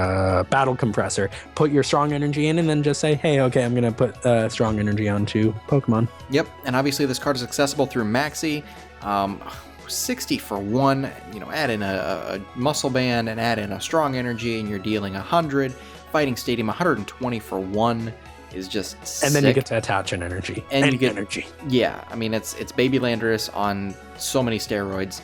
Speaker 2: Battle Compressor. Put your strong energy in and then just say, hey, okay, I'm going to put strong energy onto Pokemon. Yep, and obviously this card is accessible through Maxi. 60 for 1, add in a Muscle Band and add in a strong energy and you're dealing 100. Fighting Stadium, 120 for 1. Is just sick.
Speaker 1: And then you get to attach an energy.
Speaker 2: And you get
Speaker 1: energy.
Speaker 2: Yeah, I mean it's Baby Landorus on so many steroids.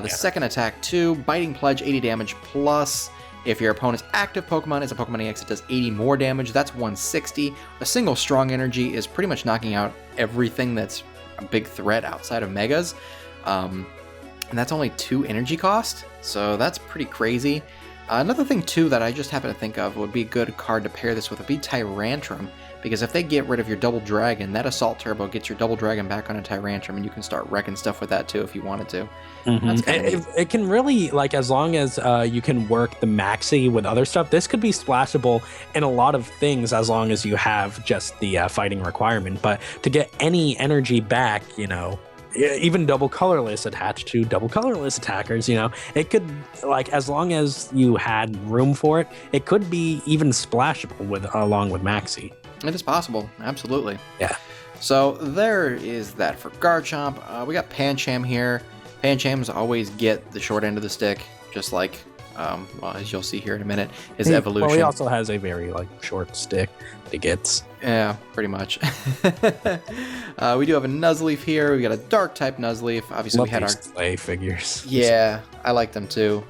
Speaker 2: Second attack 2, Biting Pledge, 80 damage plus. If your opponent's active Pokemon is a Pokemon EX, it does 80 more damage. That's 160. A single strong energy is pretty much knocking out everything that's a big threat outside of Megas. And that's only 2 energy cost, so that's pretty crazy. Another thing, too, that I just happen to think of would be a good card to pair this with would be Tyrantrum, because if they get rid of your Double Dragon, that Assault Turbo gets your Double Dragon back on a Tyrantrum, and you can start wrecking stuff with that, too, if you wanted to.
Speaker 1: It can really, as long as you can work the Maxi with other stuff, this could be splashable in a lot of things as long as you have just the fighting requirement. But to get any energy back, even double colorless attached to double colorless attackers, it could, as long as you had room for it, it could be even splashable along with Maxi.
Speaker 2: It is possible, absolutely.
Speaker 1: Yeah.
Speaker 2: So there is that for Garchomp. We got Pancham here. Panchams always get the short end of the stick, just like, as you'll see here in a minute, his evolution.
Speaker 1: Well, he also has a very short stick that he gets.
Speaker 2: Yeah, pretty much. We do have a Nuzleaf here. We got a Dark type Nuzleaf. Obviously, we had our
Speaker 1: Slay figures.
Speaker 2: Yeah, I like them too.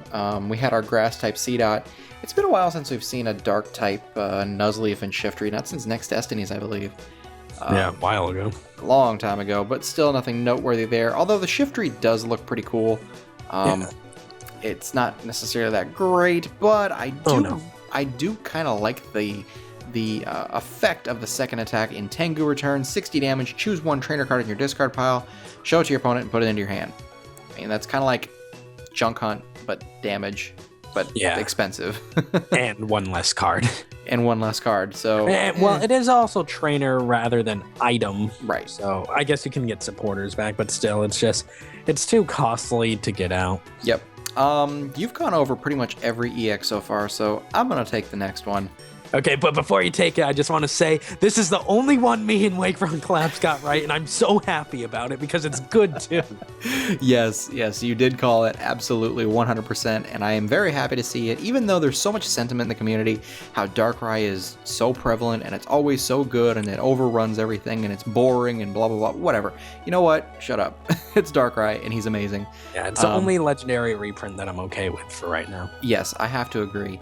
Speaker 2: We had our Grass type Seedot. It's been a while since we've seen a Dark type Nuzleaf and Shiftry. Not since Next Destinies, I believe.
Speaker 1: Yeah, a while ago.
Speaker 2: A long time ago, but still nothing noteworthy there. Although the Shiftry does look pretty cool. It's not necessarily that great, but I do kind of like the effect of the second attack in Tengu Return. 60 damage, choose 1 trainer card in your discard pile, show it to your opponent, and put it into your hand. I mean, that's kind of like Junk Hunt, but damage, but expensive.
Speaker 1: And 1 less card.
Speaker 2: And 1 less card, so...
Speaker 1: Well, it is also trainer rather than item.
Speaker 2: Right.
Speaker 1: So I guess you can get supporters back, but still, it's too costly to get out.
Speaker 2: Yep. You've gone over pretty much every EX so far, so I'm gonna take the next one.
Speaker 1: Okay, but before you take it, I just want to say this is the only one me and Wakefront Collapse got right, and I'm so happy about it because it's good too.
Speaker 2: Yes, you did call it absolutely 100%, and I am very happy to see it, even though there's so much sentiment in the community, how Darkrai is so prevalent, and it's always so good, and it overruns everything, and it's boring, and blah, blah, blah, whatever. You know what? Shut up. It's Darkrai, and he's amazing.
Speaker 1: Yeah, it's the only legendary reprint that I'm okay with for right now.
Speaker 2: Yes, I have to agree.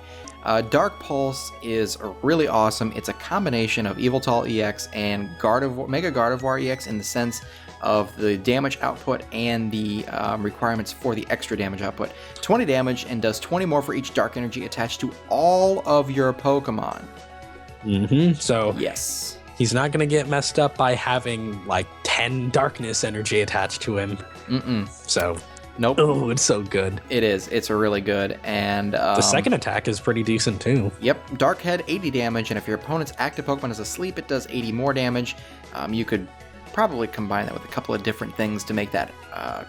Speaker 2: Dark Pulse is really awesome. It's a combination of Yveltal EX and Mega Gardevoir EX in the sense of the damage output and the requirements for the extra damage output. 20 damage and does 20 more for each dark energy attached to all of your Pokemon.
Speaker 1: So
Speaker 2: yes,
Speaker 1: he's not going to get messed up by having like 10 darkness energy attached to him. So...
Speaker 2: Nope.
Speaker 1: Oh, it's so good.
Speaker 2: It is. It's really good. And
Speaker 1: the second attack is pretty decent too.
Speaker 2: Yep. Dark Head, 80 damage, and if your opponent's active Pokemon is asleep, it does 80 more damage. You could probably combine that with a couple of different things to make that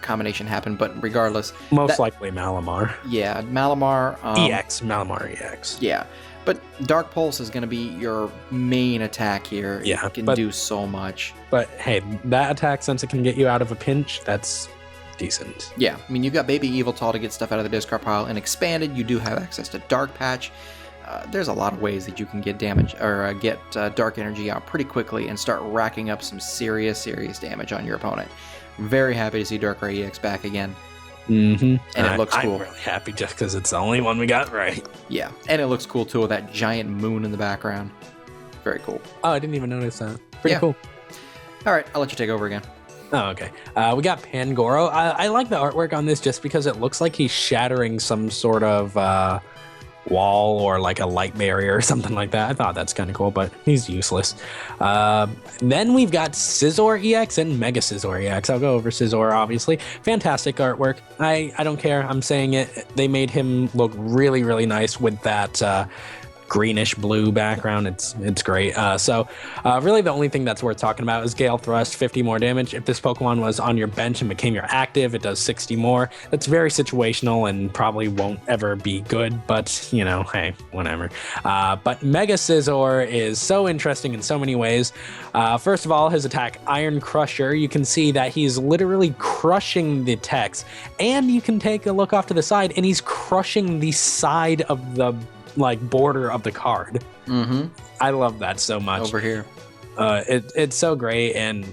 Speaker 2: combination happen, but regardless...
Speaker 1: Most likely Malamar.
Speaker 2: Yeah, Malamar...
Speaker 1: Malamar EX.
Speaker 2: Yeah. But Dark Pulse is going to be your main attack here.
Speaker 1: Yeah,
Speaker 2: it can do so much.
Speaker 1: But hey, that attack, since it can get you out of a pinch, that's... decent.
Speaker 2: Yeah, I mean, you've got Baby Yveltal to get stuff out of the discard pile, and expanded, you do have access to Dark Patch. There's a lot of ways that you can get damage or get dark energy out pretty quickly and start racking up some serious damage on your opponent. Very happy to see Darkrai EX back again.
Speaker 1: And
Speaker 2: it looks cool.
Speaker 1: I'm really happy just because it's the only one we got right.
Speaker 2: Yeah, and it looks cool too with that giant moon in the background. Very cool.
Speaker 1: Oh, I didn't even notice that. Pretty cool.
Speaker 2: All right, I'll let you take over again.
Speaker 1: Oh, okay. We got Pangoro. I like the artwork on this just because it looks like he's shattering some sort of wall or like a light barrier or something like that. I thought that's kind of cool, but he's useless. Then we've got Scizor EX and Mega Scizor EX. I'll go over Scizor, obviously. Fantastic artwork. I don't care. I'm saying it. They made him look really, really nice with that greenish blue background. It's great. So really the only thing that's worth talking about is Gale Thrust, 50 more damage. If this Pokemon was on your bench and became your active, it does 60 more. That's very situational and probably won't ever be good, but you know, hey, whatever. But Mega Scizor is so interesting in so many ways. First of all, his attack, Iron Crusher, you can see that he's literally crushing the text, and you can take a look off to the side and he's crushing the side of the border of the card. I love that so much.
Speaker 2: Over here.
Speaker 1: It's so great, and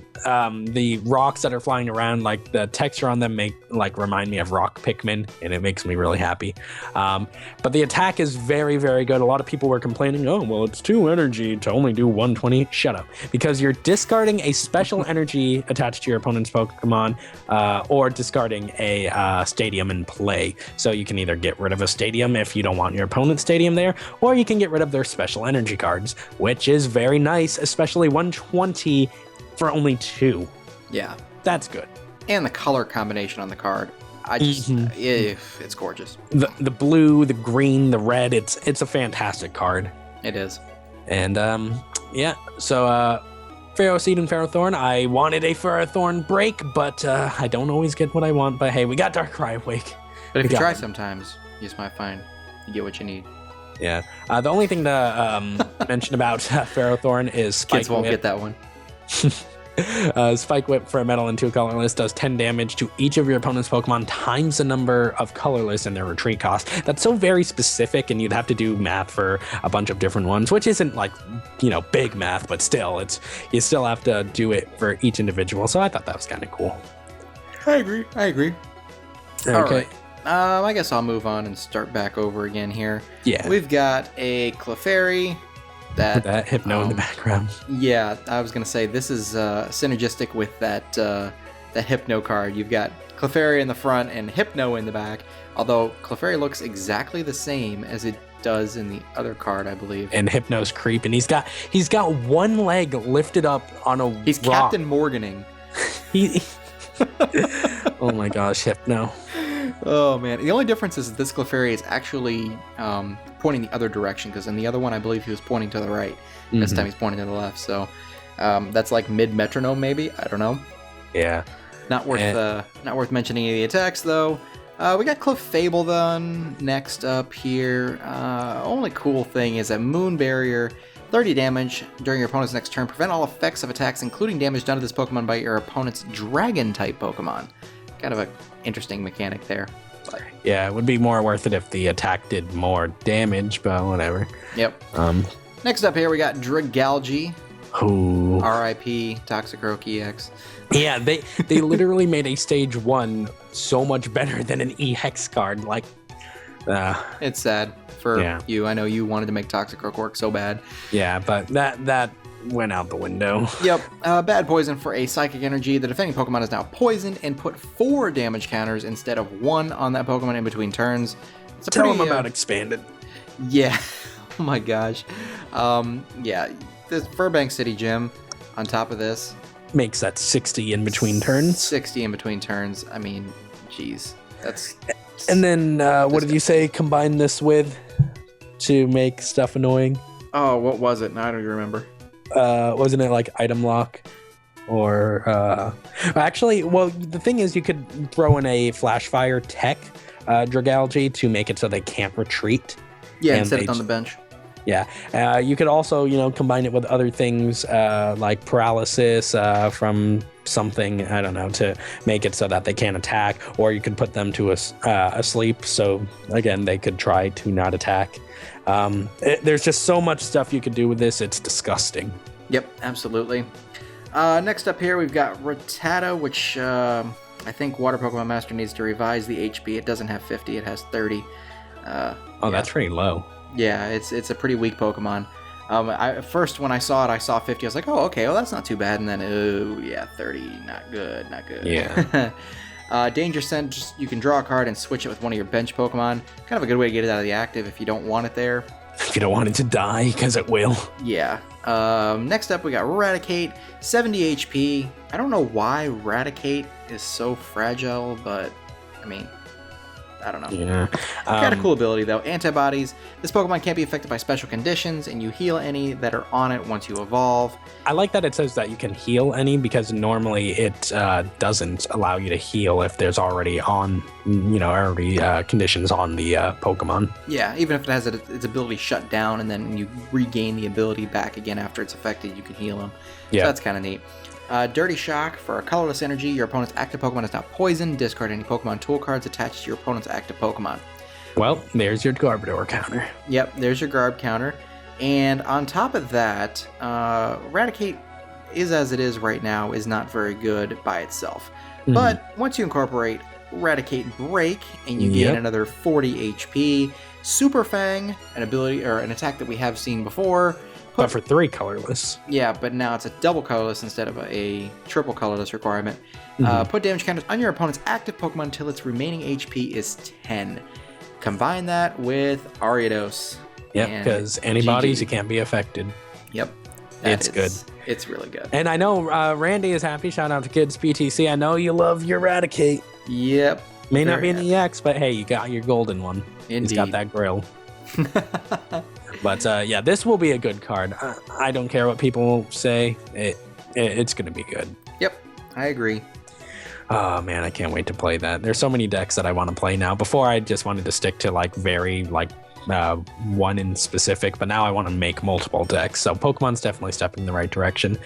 Speaker 1: the rocks that are flying around, like the texture on them remind me of rock Pikmin, and it makes me really happy. But the attack is very, very good. A lot of people were complaining, oh, well, it's 2 energy to only do 120. Shut up. Because you're discarding a special energy attached to your opponent's Pokemon, or discarding a stadium in play. So you can either get rid of a stadium if you don't want your opponent's stadium there, or you can get rid of their special energy cards, which is very nice, especially 120 for only 2.
Speaker 2: Yeah.
Speaker 1: That's good.
Speaker 2: And the color combination on the card. I just, it's gorgeous.
Speaker 1: The blue, the green, the red, it's a fantastic card.
Speaker 2: It is.
Speaker 1: And yeah, so Ferroseed and Ferrothorn, I wanted a Ferrothorn break, but I don't always get what I want. But hey, we got Darkrai Awake.
Speaker 2: But if you try sometimes, you just might find you get what you need.
Speaker 1: Yeah. The only thing to mention about Ferrothorn is Spike
Speaker 2: Kids won't get that one.
Speaker 1: Spike Whip for a metal and 2 colorless does 10 damage to each of your opponent's Pokemon times the number of colorless and their retreat cost. That's so very specific, and you'd have to do math for a bunch of different ones, which isn't like, you know, big math, but still, you still have to do it for each individual. So I thought that was kind of cool.
Speaker 2: I agree.
Speaker 1: Okay.
Speaker 2: All right. I guess I'll move on and start back over again here.
Speaker 1: Yeah.
Speaker 2: We've got a Clefairy.
Speaker 1: That Hypno in the background.
Speaker 2: Yeah, I was gonna say this is synergistic with that Hypno card. You've got Clefairy in the front and Hypno in the back. Although Clefairy looks exactly the same as it does in the other card, I believe.
Speaker 1: And Hypno's creeping. He's got one leg lifted up on a
Speaker 2: He's
Speaker 1: rock.
Speaker 2: Captain Morganing.
Speaker 1: Oh my gosh, Hypno.
Speaker 2: Oh man, the only difference is that this Clefairy is actually pointing the other direction, because in the other one I believe he was pointing to the right. This time he's pointing to the left, so that's like mid-metronome maybe, I don't know.
Speaker 1: Yeah.
Speaker 2: Not worth mentioning any of the attacks though. We got Clefabledon next up here. Only cool thing is that Moon Barrier, 30 damage during your opponent's next turn. Prevent all effects of attacks, including damage done to this Pokemon by your opponent's Dragon-type Pokemon. Kind of an interesting mechanic there. But...
Speaker 1: yeah, it would be more worth it if the attack did more damage, but whatever.
Speaker 2: Yep. Next up here, we got Dragalge.
Speaker 1: Who?
Speaker 2: R.I.P. Toxicroak EX.
Speaker 1: Yeah, they literally made a stage 1 so much better than an EX card. Like,
Speaker 2: it's sad for you. I know you wanted to make Toxicroak work so bad.
Speaker 1: Yeah, but that went out the window.
Speaker 2: Yep. Bad poison for a Psychic Energy. The defending Pokemon is now poisoned and put 4 damage counters instead of 1 on that Pokemon in between turns.
Speaker 1: Tell them about Expanded.
Speaker 2: Yeah. Oh my gosh. Yeah. This Furbank City Gym on top of this
Speaker 1: makes that 60 in between turns.
Speaker 2: 60 in between turns. I mean, geez, that's.
Speaker 1: And then what did you say? Combine this with to make stuff annoying.
Speaker 2: Oh, what was it? I don't even remember.
Speaker 1: Wasn't it like item lock? Or actually, well, the thing is, you could throw in a Flash Fire Tech Dragalge to make it so they can't retreat.
Speaker 2: Yeah, and set it on the bench.
Speaker 1: Yeah, you could also, combine it with other things like paralysis from something, I don't know, to make it so that they can't attack, or you could put them to asleep, so again, they could try to not attack. There's just so much stuff you could do with this, it's disgusting.
Speaker 2: Yep, absolutely. Next up here, we've got Rattata, which I think Water Pokemon Master needs to revise the HP. It doesn't have 50, it has 30.
Speaker 1: That's pretty low.
Speaker 2: Yeah, it's a pretty weak Pokemon. First, when I saw it, I saw 50. I was like, oh, okay, well, that's not too bad. And then, oh, yeah, 30, not good.
Speaker 1: Yeah.
Speaker 2: Danger Sense, you can draw a card and switch it with one of your bench Pokemon. Kind of a good way to get it out of the active if you don't want it there.
Speaker 1: If you don't want it to die, because it will.
Speaker 2: Yeah. Next up, we got Raticate, 70 HP. I don't know why Raticate is so fragile, but, I mean... I don't know.
Speaker 1: Yeah.
Speaker 2: Got a cool ability, though. Antibodies. This Pokemon can't be affected by special conditions, and you heal any that are on it once you evolve.
Speaker 1: I like that it says that you can heal any, because normally it doesn't allow you to heal if there's already conditions on the Pokemon.
Speaker 2: Yeah, even if it has its ability shut down, and then you regain the ability back again after it's affected, you can heal them. Yeah. So that's kind of neat. Dirty Shock, for a colorless energy, your opponent's active Pokemon is now poisoned. Discard any Pokemon tool cards attached to your opponent's active Pokemon.
Speaker 1: Well, there's your Garbodor counter.
Speaker 2: Yep, there's your Garb counter. And on top of that, Raticate is as it is right now, is not very good by itself. Mm-hmm. But once you incorporate Raticate Break, and you gain another 40 HP, Super Fang, an ability or an attack that we have seen before.
Speaker 1: But for 3 colorless.
Speaker 2: Yeah, but now it's a double colorless instead of a triple colorless requirement. Mm-hmm. Put damage counters on your opponent's active Pokemon until its remaining HP is 10. Combine that with Ariados.
Speaker 1: Yep, because antibodies, you can't be affected.
Speaker 2: Yep.
Speaker 1: It's good.
Speaker 2: It's really good.
Speaker 1: And I know Randy is happy. Shout out to Kids PTC. I know you love your Raticate.
Speaker 2: Yep.
Speaker 1: May not be an EX, but hey, you got your golden one.
Speaker 2: Indeed.
Speaker 1: He's got that grill. But yeah, this will be a good card. I don't care what people say. It's going to be good.
Speaker 2: Yep, I agree.
Speaker 1: Oh man, I can't wait to play that. There's so many decks that I want to play now. Before I just wanted to stick to one in specific, but now I want to make multiple decks. So Pokemon's definitely stepping in the right direction.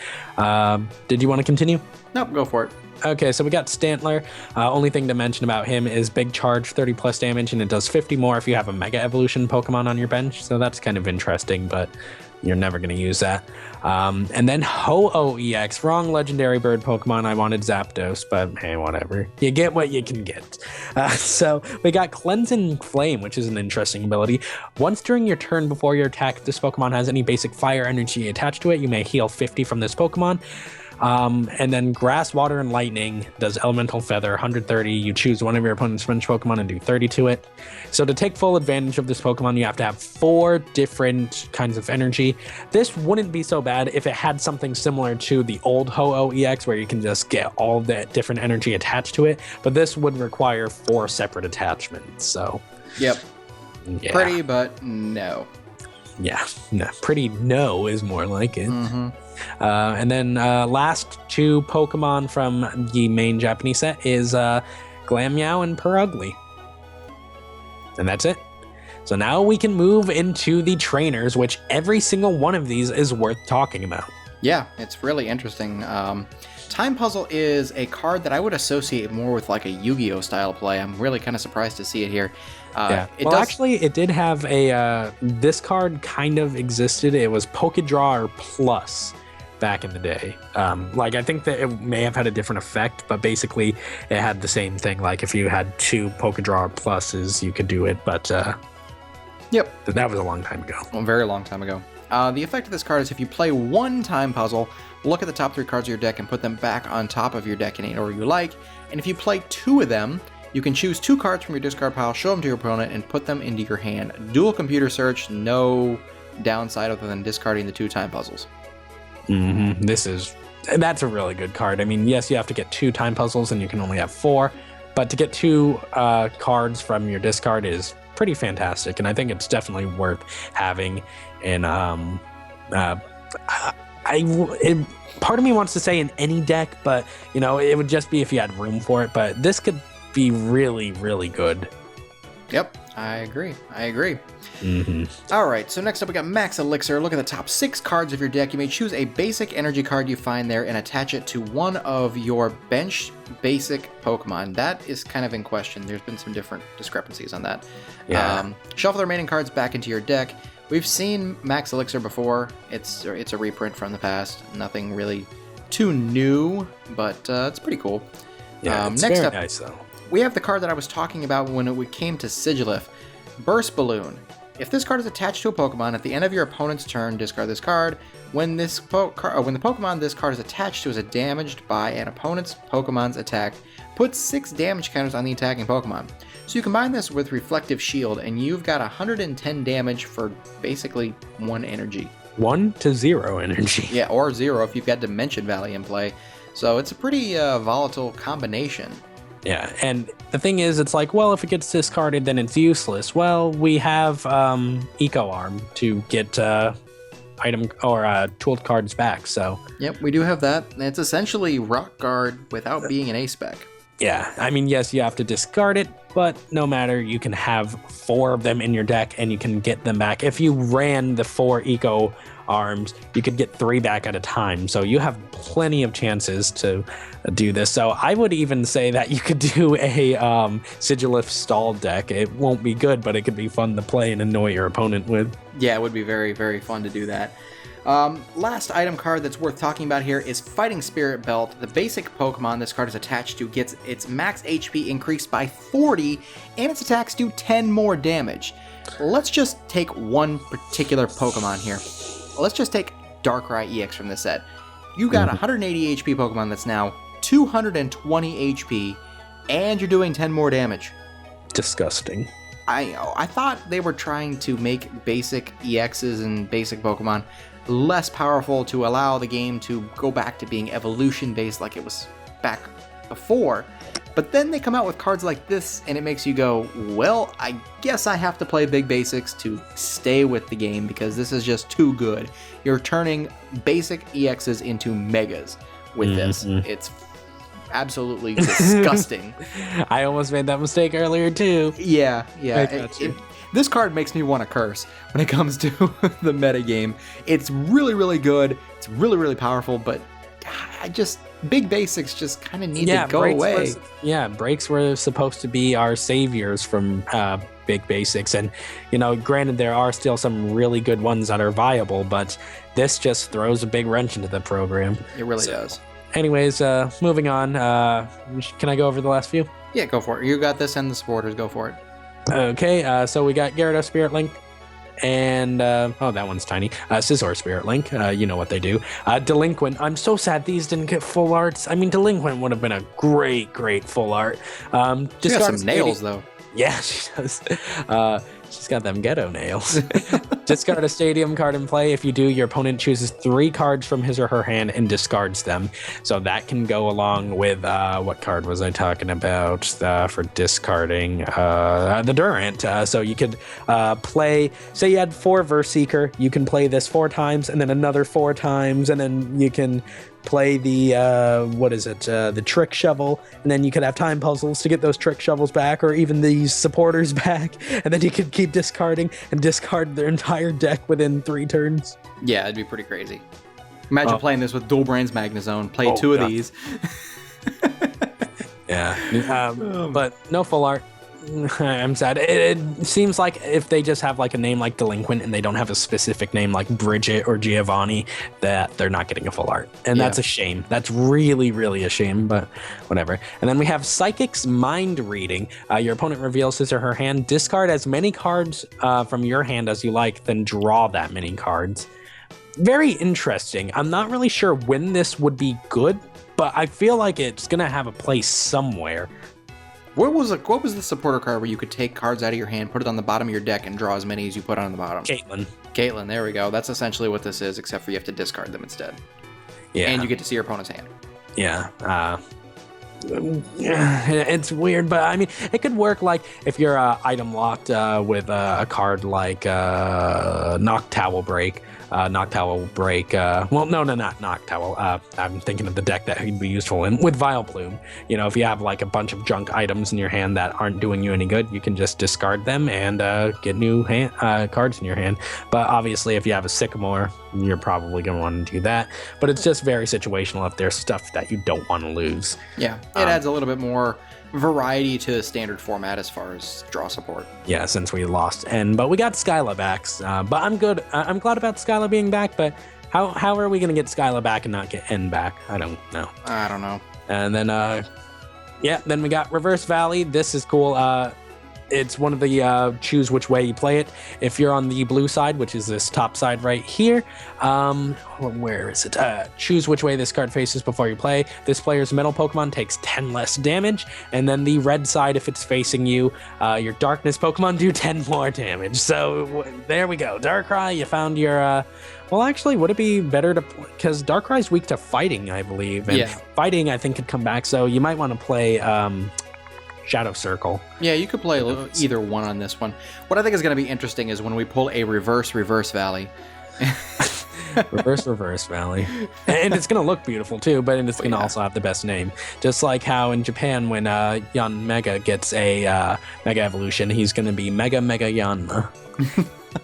Speaker 1: Did you want to continue?
Speaker 2: Nope, go for it.
Speaker 1: Okay, so we got Stantler. Only thing to mention about him is big charge, 30 plus damage, and it does 50 more if you have a Mega Evolution Pokemon on your bench. So that's kind of interesting, but you're never going to use that. And then Ho-Oh EX, wrong legendary bird Pokemon. I wanted Zapdos, but hey, whatever. You get what you can get. So we got Cleansing Flame, which is an interesting ability. Once during your turn before your attack, if this Pokemon has any basic fire energy attached to it, you may heal 50 from this Pokemon. And then Grass, Water, and Lightning does Elemental Feather, 130. You choose one of your opponent's bench Pokemon and do 30 to it. So to take full advantage of this Pokemon, you have to have 4 different kinds of energy. This wouldn't be so bad if it had something similar to the old Ho-Oh EX, where you can just get all that different energy attached to it. But this would require 4 separate attachments. So,
Speaker 2: yep.
Speaker 1: Yeah.
Speaker 2: Pretty, but no.
Speaker 1: Yeah, no, pretty no is more like it.
Speaker 2: Mm-hmm.
Speaker 1: And then last 2 Pokemon from the main Japanese set is Glammeow and Purugly. And that's it. So now we can move into the trainers, which every single one of these is worth talking about.
Speaker 2: Yeah, it's really interesting. Time Puzzle is a card that I would associate more with like a Yu-Gi-Oh style play. I'm really kind of surprised to see it here.
Speaker 1: Actually, it did have a... this card kind of existed. It was Pokedrawer Plus back in the day. I think that it may have had a different effect, but basically it had the same thing. Like if you had 2 Pokedrawer Pluses, you could do it, but...
Speaker 2: Yep.
Speaker 1: That was a long time ago.
Speaker 2: A very long time ago. The effect of this card is if you play 1 Time Puzzle, look at the top 3 cards of your deck and put them back on top of your deck in any order you like. And if you play 2 of them, you can choose 2 cards from your discard pile, show them to your opponent, and put them into your hand. Dual computer search, no downside other than discarding the 2 Time Puzzles.
Speaker 1: That's a really good card. I mean, yes, you have to get 2 Time Puzzles and you can only have 4, but to get 2 cards from your discard is pretty fantastic, and I think it's definitely worth having. And part of me wants to say in any deck, but it would just be if you had room for it. But this could be really, really good.
Speaker 2: Yep, I agree. All right, so next up we got Max Elixir. Look at the top 6 cards of your deck. You may choose a basic energy card you find there and attach it to one of your bench basic Pokemon. That is kind of in question. There's been some different discrepancies on that.
Speaker 1: Yeah.
Speaker 2: Shuffle the remaining cards back into your deck. We've seen Max Elixir before. It's a reprint from the past. Nothing really too new, but it's pretty cool.
Speaker 1: Yeah, it's
Speaker 2: next
Speaker 1: very
Speaker 2: up,
Speaker 1: nice though.
Speaker 2: We have the card that I was talking about when it came to Sigilyph, Burst Balloon. If this card is attached to a Pokemon, at the end of your opponent's turn, discard this card. When the Pokemon this card is attached to is damaged by an opponent's Pokemon's attack, put 6 damage counters on the attacking Pokemon. So you combine this with Reflective Shield, and you've got 110 damage for basically 1 energy.
Speaker 1: 1 to 0 energy.
Speaker 2: Yeah, or 0 if you've got Dimension Valley in play. So it's a pretty volatile combination.
Speaker 1: Yeah, and the thing is, it's like, well, if it gets discarded, then it's useless. Well, we have Eco Arm to get item or tooled cards back, so...
Speaker 2: Yep, we do have that. It's essentially Rock Guard without being an A-Spec.
Speaker 1: Yeah, I mean, yes, you have to discard it, but no matter, you can have 4 of them in your deck, and you can get them back. If you ran the 4 Eco Arms, you could get 3 back at a time, so you have plenty of chances to do this. So I would even say that you could do a Sigilyph stall deck. It won't be good, but it could be fun to play and annoy your opponent with.
Speaker 2: Yeah, it would be very, very fun to do that. Last item card that's worth talking about here is Fighting Spirit Belt. The basic Pokemon this card is attached to gets its max HP increased by 40, and its attacks do 10 more damage. Let's just take one particular Pokemon here. Let's just take Darkrai EX from this set. You got 180 HP Pokemon that's now 220 HP, and you're doing 10 more damage.
Speaker 1: Disgusting.
Speaker 2: I thought they were trying to make basic EXs and basic Pokemon less powerful to allow the game to go back to being evolution based like it was back before. But then they come out with cards like this and it makes you go, well, I guess I have to play big basics to stay with the game because this is just too good. You're turning basic EXs into megas with this. It's absolutely disgusting.
Speaker 1: I almost made that mistake earlier too.
Speaker 2: Yeah. This card makes me want to curse when it comes to the metagame. It's really, really good. It's really, really powerful, but big basics just kind of need to go away.
Speaker 1: Breaks were supposed to be our saviors from big basics. And, granted, there are still some really good ones that are viable, but this just throws a big wrench into the program.
Speaker 2: It really does.
Speaker 1: Anyways, moving on. Can I go over the last few?
Speaker 2: Yeah, go for it. You got this and the supporters. Go for it.
Speaker 1: Okay, so we got Gyarados Spirit Link, and that one's tiny. Scizor Spirit Link, you know what they do. Delinquent, I'm so sad these didn't get full arts. I mean, Delinquent would have been a great full art.
Speaker 2: She got some nails, though.
Speaker 1: Yeah, she does. She's got them ghetto nails. Discard a stadium card in play. If you do, your opponent chooses 3 cards from his or her hand and discards them. So that can go along with, what card was I talking about for discarding? The Durant. So you could play, say you had 4 Verseeker, you can play this 4 times and then another 4 times, and then you can play the the trick shovel, and then you could have time puzzles to get those trick shovels back, or even these supporters back, and then you could keep discarding and discard their entire deck within 3 turns.
Speaker 2: Yeah, it'd be pretty crazy. Imagine playing this with Dual Brands Magnezone. Play 2 of these.
Speaker 1: Yeah, but no full art. I'm sad. It seems like if they just have like a name like Delinquent and they don't have a specific name like Bridget or Giovanni, that they're not getting a full art. And that's a shame. That's really, really a shame, but whatever. And then we have Psychic's Mind Reading. Your opponent reveals his or her hand. Discard as many cards from your hand as you like, then draw that many cards. Very interesting. I'm not really sure when this would be good, but I feel like it's going to have a place somewhere.
Speaker 2: What was the supporter card where you could take cards out of your hand, put it on the bottom of your deck, and draw as many as you put on the bottom? Caitlyn, there we go. That's essentially what this is, except for you have to discard them instead. Yeah. And you get to see your opponent's hand.
Speaker 1: Yeah. It's weird, but I mean, it could work like if you're item locked with a card like Noctowl Break. Noctowl Break. Well, no, not Noctowl. I'm thinking of the deck that he'd be useful in with Vileplume. You know, if you have like a bunch of junk items in your hand that aren't doing you any good, you can just discard them and get new cards in your hand. But obviously, if you have a Sycamore, you're probably going to want to do that. But it's just very situational if there's stuff that you don't want to lose.
Speaker 2: Yeah, it adds a little bit more variety to the standard format as far as draw support.
Speaker 1: Yeah, since we lost, but we got Skyla back. But I'm good. I'm glad about Skyla being back. But how are we gonna get Skyla back and not get N back? I don't know. And then then we got Reverse Valley. This is cool. It's one of the choose which way you play it. If you're on the blue side, which is this top side right here, where is it? Choose which way this card faces before you play. This player's metal Pokemon takes 10 less damage, and then the red side, if it's facing you, your darkness Pokemon do 10 more damage. So there we go. Darkrai, you found your... well, actually, would it be better to... Because Darkrai's weak to fighting, I believe. And fighting, I think, could come back. So you might want to play... Shadow Circle.
Speaker 2: Yeah, you could play either one on this one. What I think is going to be interesting is when we pull a Reverse Valley.
Speaker 1: Reverse Valley. And it's going to look beautiful too, but it's going to also have the best name. Just like how in Japan, when Yanmega gets a Mega Evolution, he's going to be Mega Yanma.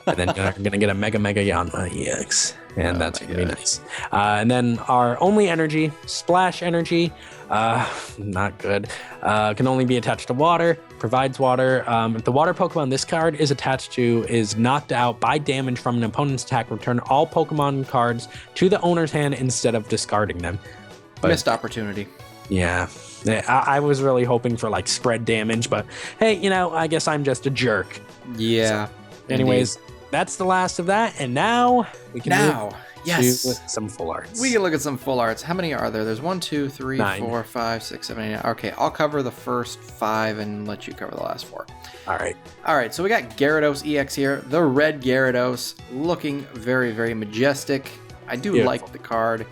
Speaker 1: And then you're going to get a Mega Yanma EX. And that's going to be nice. And then our only energy, Splash Energy. Not good. Can only be attached to water, provides water. If the water Pokemon this card is attached to is knocked out by damage from an opponent's attack, return all Pokemon cards to the owner's hand instead of discarding them.
Speaker 2: But, missed opportunity.
Speaker 1: Yeah. I was really hoping for like spread damage, but hey, you know, I guess I'm just a jerk.
Speaker 2: Yeah.
Speaker 1: So, anyways, that's the last of that, and now we can move to some full arts.
Speaker 2: We can look at some full arts. How many are there? There's 1, 2, 3,
Speaker 1: 9.
Speaker 2: 4, 5, 6, 7, 8. Okay, I'll cover the first 5 and let you cover the last 4.
Speaker 1: All right,
Speaker 2: so we got Gyarados EX here. The red Gyarados, looking very, very majestic. I do like the card.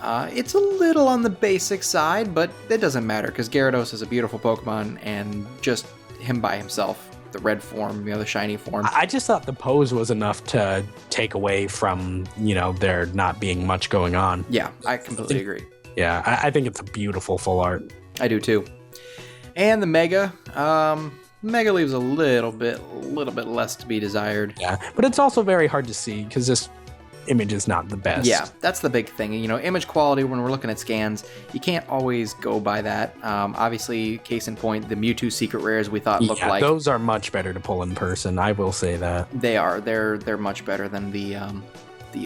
Speaker 2: It's a little on the basic side, but it doesn't matter because Gyarados is a beautiful Pokemon, and just him by himself, the red form, the shiny form.
Speaker 1: I just thought the pose was enough to take away from, there not being much going on.
Speaker 2: Yeah, I completely agree.
Speaker 1: Yeah, I think it's a beautiful full art.
Speaker 2: I do too. And the Mega, Mega leaves a little bit less to be desired.
Speaker 1: Yeah, but it's also very hard to see because this image is not the best.
Speaker 2: Yeah, that's the big thing. Image quality, when we're looking at scans, you can't always go by that. Obviously, case in point, the Mewtwo secret rares we thought looked like...
Speaker 1: those are much better to pull in person, I will say that.
Speaker 2: They are. They're much better than the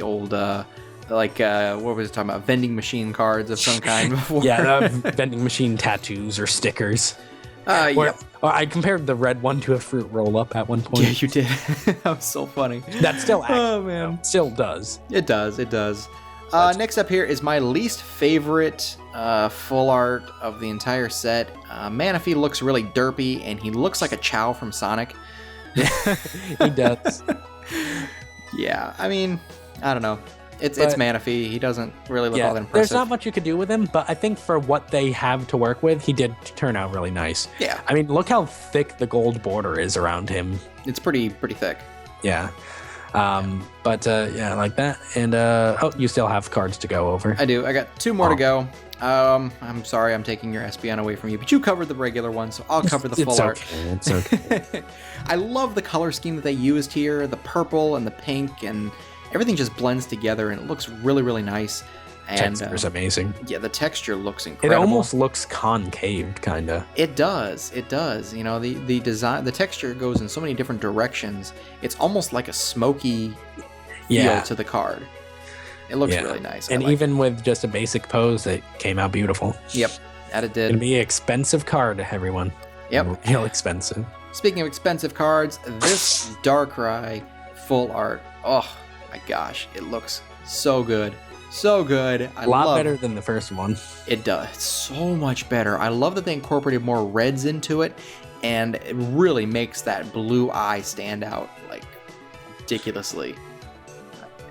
Speaker 2: old... what was it talking about? Vending machine cards of some kind before.
Speaker 1: Yeah, vending machine tattoos or stickers. I compared the red one to a fruit roll-up at one point.
Speaker 2: Yeah, you did. That was so funny.
Speaker 1: That still still does.
Speaker 2: It does. Next up here is my least favorite full art of the entire set. Manaphy looks really derpy, and he looks like a Chow from Sonic.
Speaker 1: He does.
Speaker 2: Yeah, I mean, I don't know. It's Manaphy. He doesn't really look all that impressive.
Speaker 1: There's not much you could do with him, but I think for what they have to work with, he did turn out really nice.
Speaker 2: Yeah.
Speaker 1: I mean, look how thick the gold border is around him.
Speaker 2: It's pretty thick.
Speaker 1: Yeah. Yeah, like that. And oh, you still have cards to go over.
Speaker 2: I do. I got 2 more to go. I'm sorry I'm taking your Espeon away from you, but you covered the regular one, so I'll cover the full art.
Speaker 1: It's okay.
Speaker 2: I love the color scheme that they used here, the purple and the pink, and everything just blends together, and it looks really, really nice. And
Speaker 1: Texture's amazing.
Speaker 2: Yeah, the texture looks incredible.
Speaker 1: It almost looks concaved, kind of.
Speaker 2: It does. It does. You know, the design, the texture goes in so many different directions. It's almost like a smoky feel to the card. It looks really nice.
Speaker 1: And even with just a basic pose, it came out beautiful.
Speaker 2: Yep, that it did.
Speaker 1: It'd be an expensive card, everyone.
Speaker 2: Yep.
Speaker 1: Real expensive.
Speaker 2: Speaking of expensive cards, this Darkrai full art. Oh my gosh, it looks so good. So good.
Speaker 1: A lot better than the first one.
Speaker 2: It does. It's so much better. I love that they incorporated more reds into it, and it really makes that blue eye stand out like ridiculously.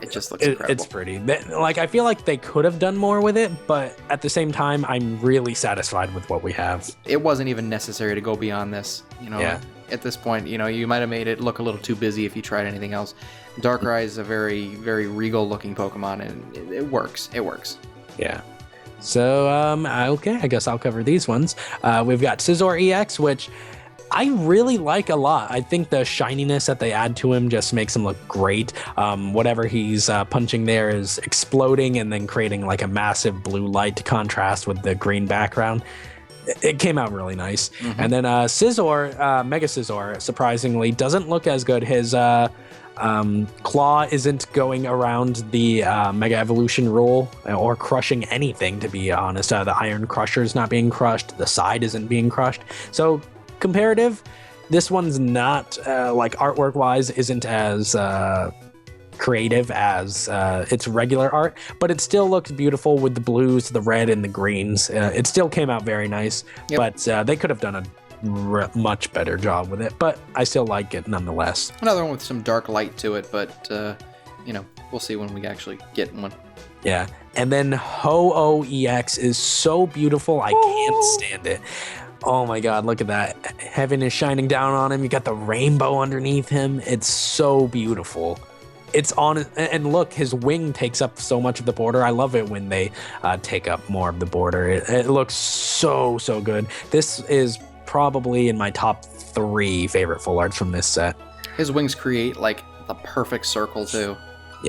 Speaker 2: It just looks incredible.
Speaker 1: It's pretty. Like, I feel like they could have done more with it, but at the same time, I'm really satisfied with what we have.
Speaker 2: It wasn't even necessary to go beyond this. You know, at this point, you know, you might have made it look a little too busy if you tried anything else. Darkrai is a very, very regal-looking Pokemon, and it works. It works.
Speaker 1: Yeah. So, okay, I guess I'll cover these ones. We've got Sasori X, which I really like a lot. I think the shininess that they add to him just makes him look great. Whatever he's punching there is exploding and then creating like a massive blue light to contrast with the green background. It came out really nice. Mm-hmm. And then Scizor, Mega Scizor, surprisingly, doesn't look as good. His claw isn't going around the Mega Evolution rule or crushing anything, to be honest. The Iron Crusher is not being crushed. The side isn't being crushed. So comparative, this one's not, like artwork-wise, isn't as creative as its regular art, but it still looks beautiful with the blues, the red, and the greens. It still came out very nice, but they could have done a much better job with it, but I still like it nonetheless.
Speaker 2: Another one with some dark light to it, but you know, we'll see when we actually get one.
Speaker 1: Yeah, and then Ho-Oh EX is so beautiful, I can't stand it. Oh my god, look at that. Heaven is shining down on him. You got the rainbow underneath him. It's so beautiful. It's on, and look, his wing takes up so much of the border. I love it when they take up more of the border. It looks so good. This is probably in my top 3 favorite full arts from this set.
Speaker 2: His wings create like the perfect circle too.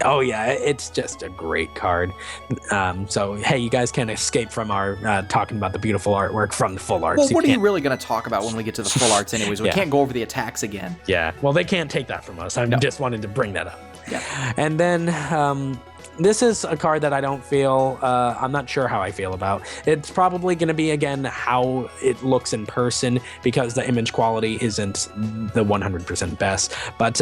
Speaker 1: Oh yeah, it's just a great card. So hey, you guys can't escape from our talking about the beautiful artwork from the full arts.
Speaker 2: Well, what are you really going to talk about when we get to the full arts anyways? We can't go over the attacks again.
Speaker 1: Yeah, well, they can't take that from us. I just wanted to bring that up.
Speaker 2: Yeah.
Speaker 1: And then this is a card that I don't feel, I'm not sure how I feel about. It's probably going to be, again, how it looks in person, because the image quality isn't the 100% best. But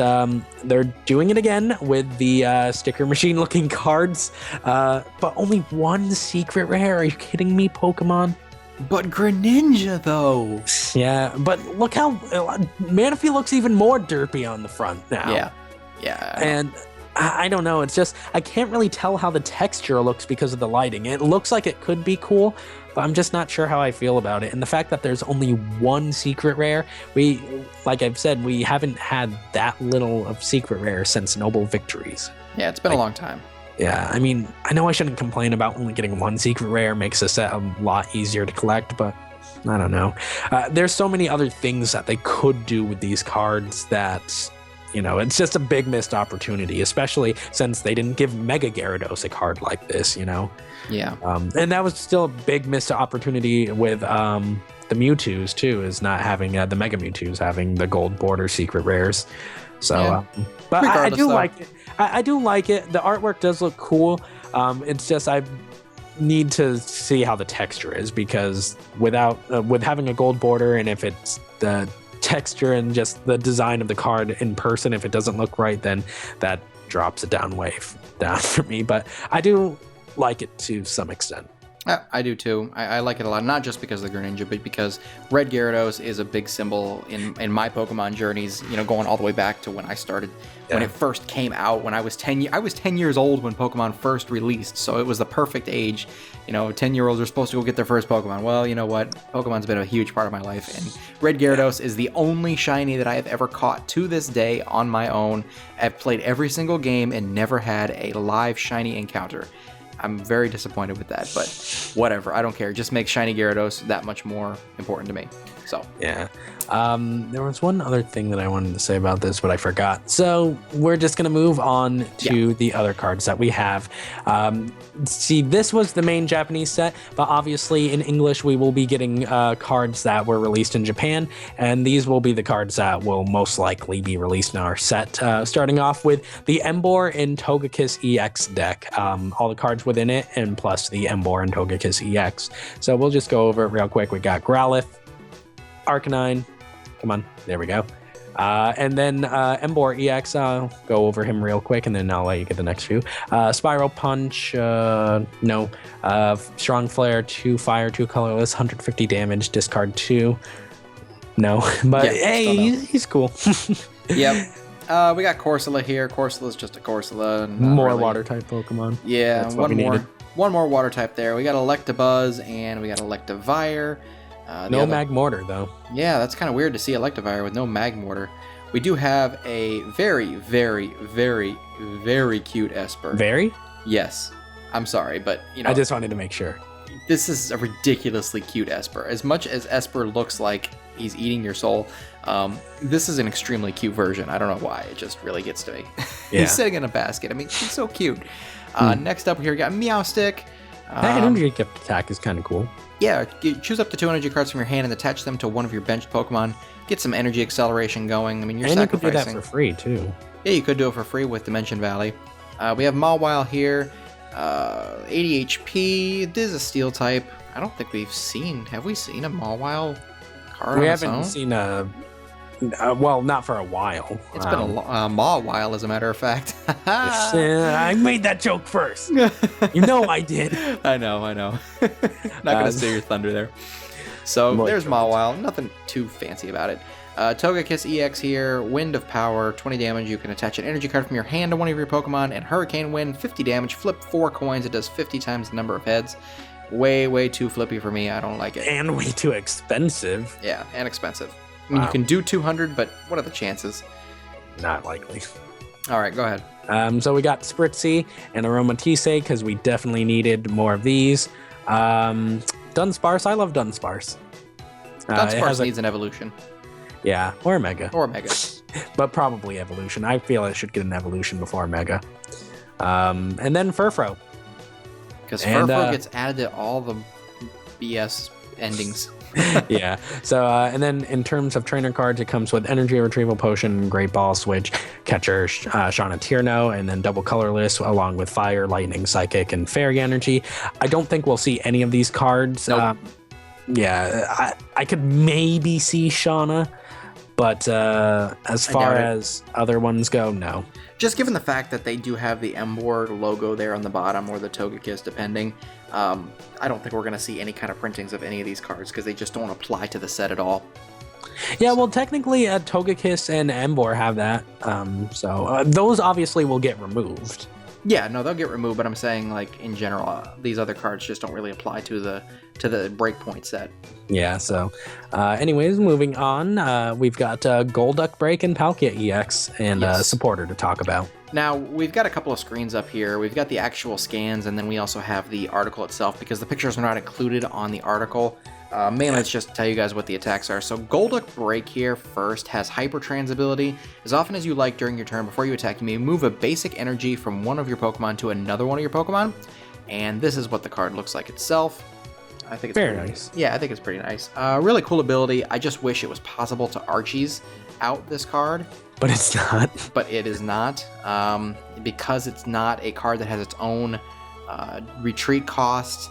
Speaker 1: they're doing it again with the sticker machine looking cards, but only 1 secret rare. Are you kidding me, Pokemon?
Speaker 2: But Greninja, though.
Speaker 1: Yeah, but look how Manaphy looks even more derpy on the front now.
Speaker 2: Yeah.
Speaker 1: And I don't know. It's just, I can't really tell how the texture looks because of the lighting. It looks like it could be cool, but I'm just not sure how I feel about it. And the fact that there's only 1 secret rare, like I've said, we haven't had that little of secret rare since Noble Victories.
Speaker 2: Yeah, it's been a long time.
Speaker 1: Yeah, I mean, I know I shouldn't complain about only getting 1 secret rare. Makes a set a lot easier to collect, but I don't know. There's so many other things that they could do with these cards that, you know, it's just a big missed opportunity, especially since they didn't give Mega Gyarados a card like this, you know?
Speaker 2: Yeah.
Speaker 1: And that was still a big missed opportunity with the Mewtwo's, too, is not having the Mega Mewtwo's having the gold border secret rares. So, but I do like it. I do like it. The artwork does look cool. It's just I need to see how the texture is, because without with having a gold border, and if it's the texture and just the design of the card in person, if it doesn't look right, then that drops it down for me. But I do like it to some extent.
Speaker 2: I do too. I like it a lot, not just because of the Greninja, but because Red Gyarados is a big symbol in my Pokemon journeys, going all the way back to when I started, when it first came out, when I was 10 years old when Pokemon first released, so it was the perfect age. 10-year-olds are supposed to go get their first Pokemon. Well, you know what? Pokemon's been a huge part of my life, and Red Gyarados is the only shiny that I have ever caught to this day on my own. I've played every single game and never had a live shiny encounter. I'm very disappointed with that, but whatever. I don't care. Just make shiny Gyarados that much more important to me. So
Speaker 1: yeah. There was one other thing that I wanted to say about this, but I forgot. So we're just going to move on to the other cards that we have. See, this was the main Japanese set, but obviously in English we will be getting cards that were released in Japan, and these will be the cards that will most likely be released in our set. Starting off with the Emboar and Togekiss EX deck. All the cards within it, and plus the Emboar and Togekiss EX. So we'll just go over it real quick. We got Growlithe, Arcanine. Come on, there we go. And then Emboar EX, I'll go over him real quick, and then I'll let you get the next few. Spiral Punch, no. Strong Flare, 2 fire, 2 colorless, 150 damage, discard 2. No, but hey, he's cool.
Speaker 2: Yep. We got Corsola here. Corsola's just a Corsola.
Speaker 1: More water type Pokemon.
Speaker 2: Yeah, one more water type there. We got Electabuzz and we got Electivire.
Speaker 1: No Magmortar, though.
Speaker 2: Yeah, that's kind of weird to see Electivire with no Magmortar. We do have a very, very, very, very cute Esper.
Speaker 1: Very?
Speaker 2: Yes. I'm sorry, but,
Speaker 1: I just wanted to make sure.
Speaker 2: This is a ridiculously cute Esper. As much as Esper looks like he's eating your soul, this is an extremely cute version. I don't know why. It just really gets to me. He's sitting in a basket. I mean, he's so cute. Next up here, we got Meowstic.
Speaker 1: That energy attack is kind of cool.
Speaker 2: Yeah, choose up to 2 energy cards from your hand and attach them to one of your benched Pokemon. Get some energy acceleration going. I mean, you're sacrificing.
Speaker 1: You could do that for free, too.
Speaker 2: Yeah, you could do it for free with Dimension Valley. We have Mawile here. 80 HP. This is a Steel type. I don't think have we seen a Mawile card
Speaker 1: We
Speaker 2: on its
Speaker 1: haven't
Speaker 2: own?
Speaker 1: seen a... well, not for a while.
Speaker 2: It's been a Mawile, as a matter of fact.
Speaker 1: I made that joke first. You know I did.
Speaker 2: I know. Not going to steal your thunder there. So there's Mawile. Nothing too fancy about it. Togekiss EX here. Wind of Power. 20 damage. You can attach an energy card from your hand to one of your Pokemon. And Hurricane Wind. 50 damage. Flip 4 coins. It does 50 times the number of heads. Way too flippy for me. I don't like it.
Speaker 1: And way too expensive.
Speaker 2: Yeah, and expensive. I mean, you can do 200, but what are the chances?
Speaker 1: Not likely.
Speaker 2: All right, go ahead.
Speaker 1: So we got Spritzy and Aromatisse because we definitely needed more of these. Dunsparce, I love Dunsparce.
Speaker 2: Dunsparce needs an evolution.
Speaker 1: Yeah, or a Mega. But probably evolution. I feel it should get an evolution before Mega. And then Furfrou.
Speaker 2: Because Furfrou gets added to all the BS endings.
Speaker 1: Yeah. So, and then in terms of trainer cards, it comes with Energy Retrieval Potion, Great Ball, Switch, Catcher, Shauna Tierno, and then double colorless along with Fire, Lightning, Psychic, and Fairy Energy. I don't think we'll see any of these cards.
Speaker 2: Nope.
Speaker 1: I could maybe see Shauna, but as far as other ones go, no.
Speaker 2: Just given the fact that they do have the Emboar logo there on the bottom, or the Togekiss, depending, I don't think we're going to see any kind of printings of any of these cards because they just don't apply to the set at all.
Speaker 1: Yeah, well, technically, Togekiss and Emboar have that, so those obviously will get removed.
Speaker 2: Yeah, no, they'll get removed, but I'm saying, like, in general, these other cards just don't really apply to the Breakpoint set.
Speaker 1: Yeah, so anyways, moving on, we've got Golduck Break and Palkia EX and Supporter to talk about.
Speaker 2: Now, we've got a couple of screens up here. We've got the actual scans, and then we also have the article itself, because the pictures are not included on the article. Mainly, let's just tell you guys what the attacks are. So Golduck Break here first has Hyper Trans ability. As often as you like during your turn, before you attack, you may move a basic energy from one of your Pokemon to another one of your Pokemon. And this is what the card looks like itself. I think it's
Speaker 1: very nice.
Speaker 2: Yeah, I think it's pretty nice. Really cool ability. I just wish it was possible to Archie's out this card.
Speaker 1: But it's not.
Speaker 2: But it is not. Because it's not a card that has its own retreat cost.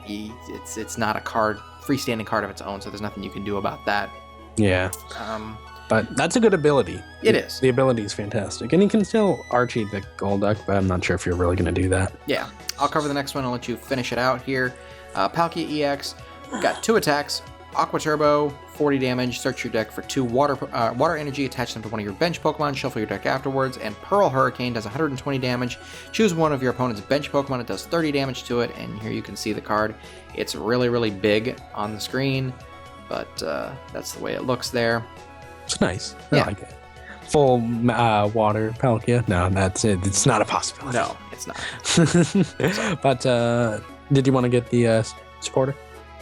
Speaker 2: It's not a freestanding card of its own, so there's nothing you can do about that.
Speaker 1: Yeah. But that's a good ability.
Speaker 2: It is.
Speaker 1: The ability is fantastic. And you can still Archie the Golduck, but I'm not sure if you're really going to do that.
Speaker 2: Yeah. I'll cover the next one. I'll let you finish it out here. Palkia EX, got 2 attacks, Aqua Turbo, 40 damage, search your deck for 2 water energy, attach them to one of your bench Pokemon, shuffle your deck afterwards, and Pearl Hurricane does 120 damage. Choose one of your opponent's bench Pokemon, it does 30 damage to it, and here you can see the card. It's really, really big on the screen, but that's the way it looks there.
Speaker 1: It's nice. I like it. Full water Palkia? No, that's it. It's not a possibility.
Speaker 2: No, it's not.
Speaker 1: But did you want to get the supporter?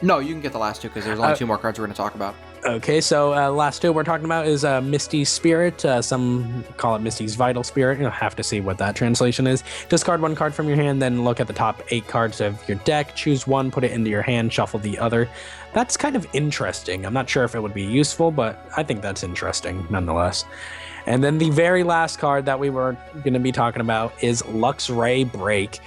Speaker 2: No, you can get the last 2 because there's only 2 more cards we're going to talk about.
Speaker 1: Okay, so last 2 we're talking about is Misty's Spirit. Some call it Misty's Vital Spirit. You'll have to see what that translation is. Discard 1 card from your hand, then look at the top 8 cards of your deck. Choose 1, put it into your hand, shuffle the other. That's kind of interesting. I'm not sure if it would be useful, but I think that's interesting nonetheless. And then the very last card that we were going to be talking about is Luxray Break.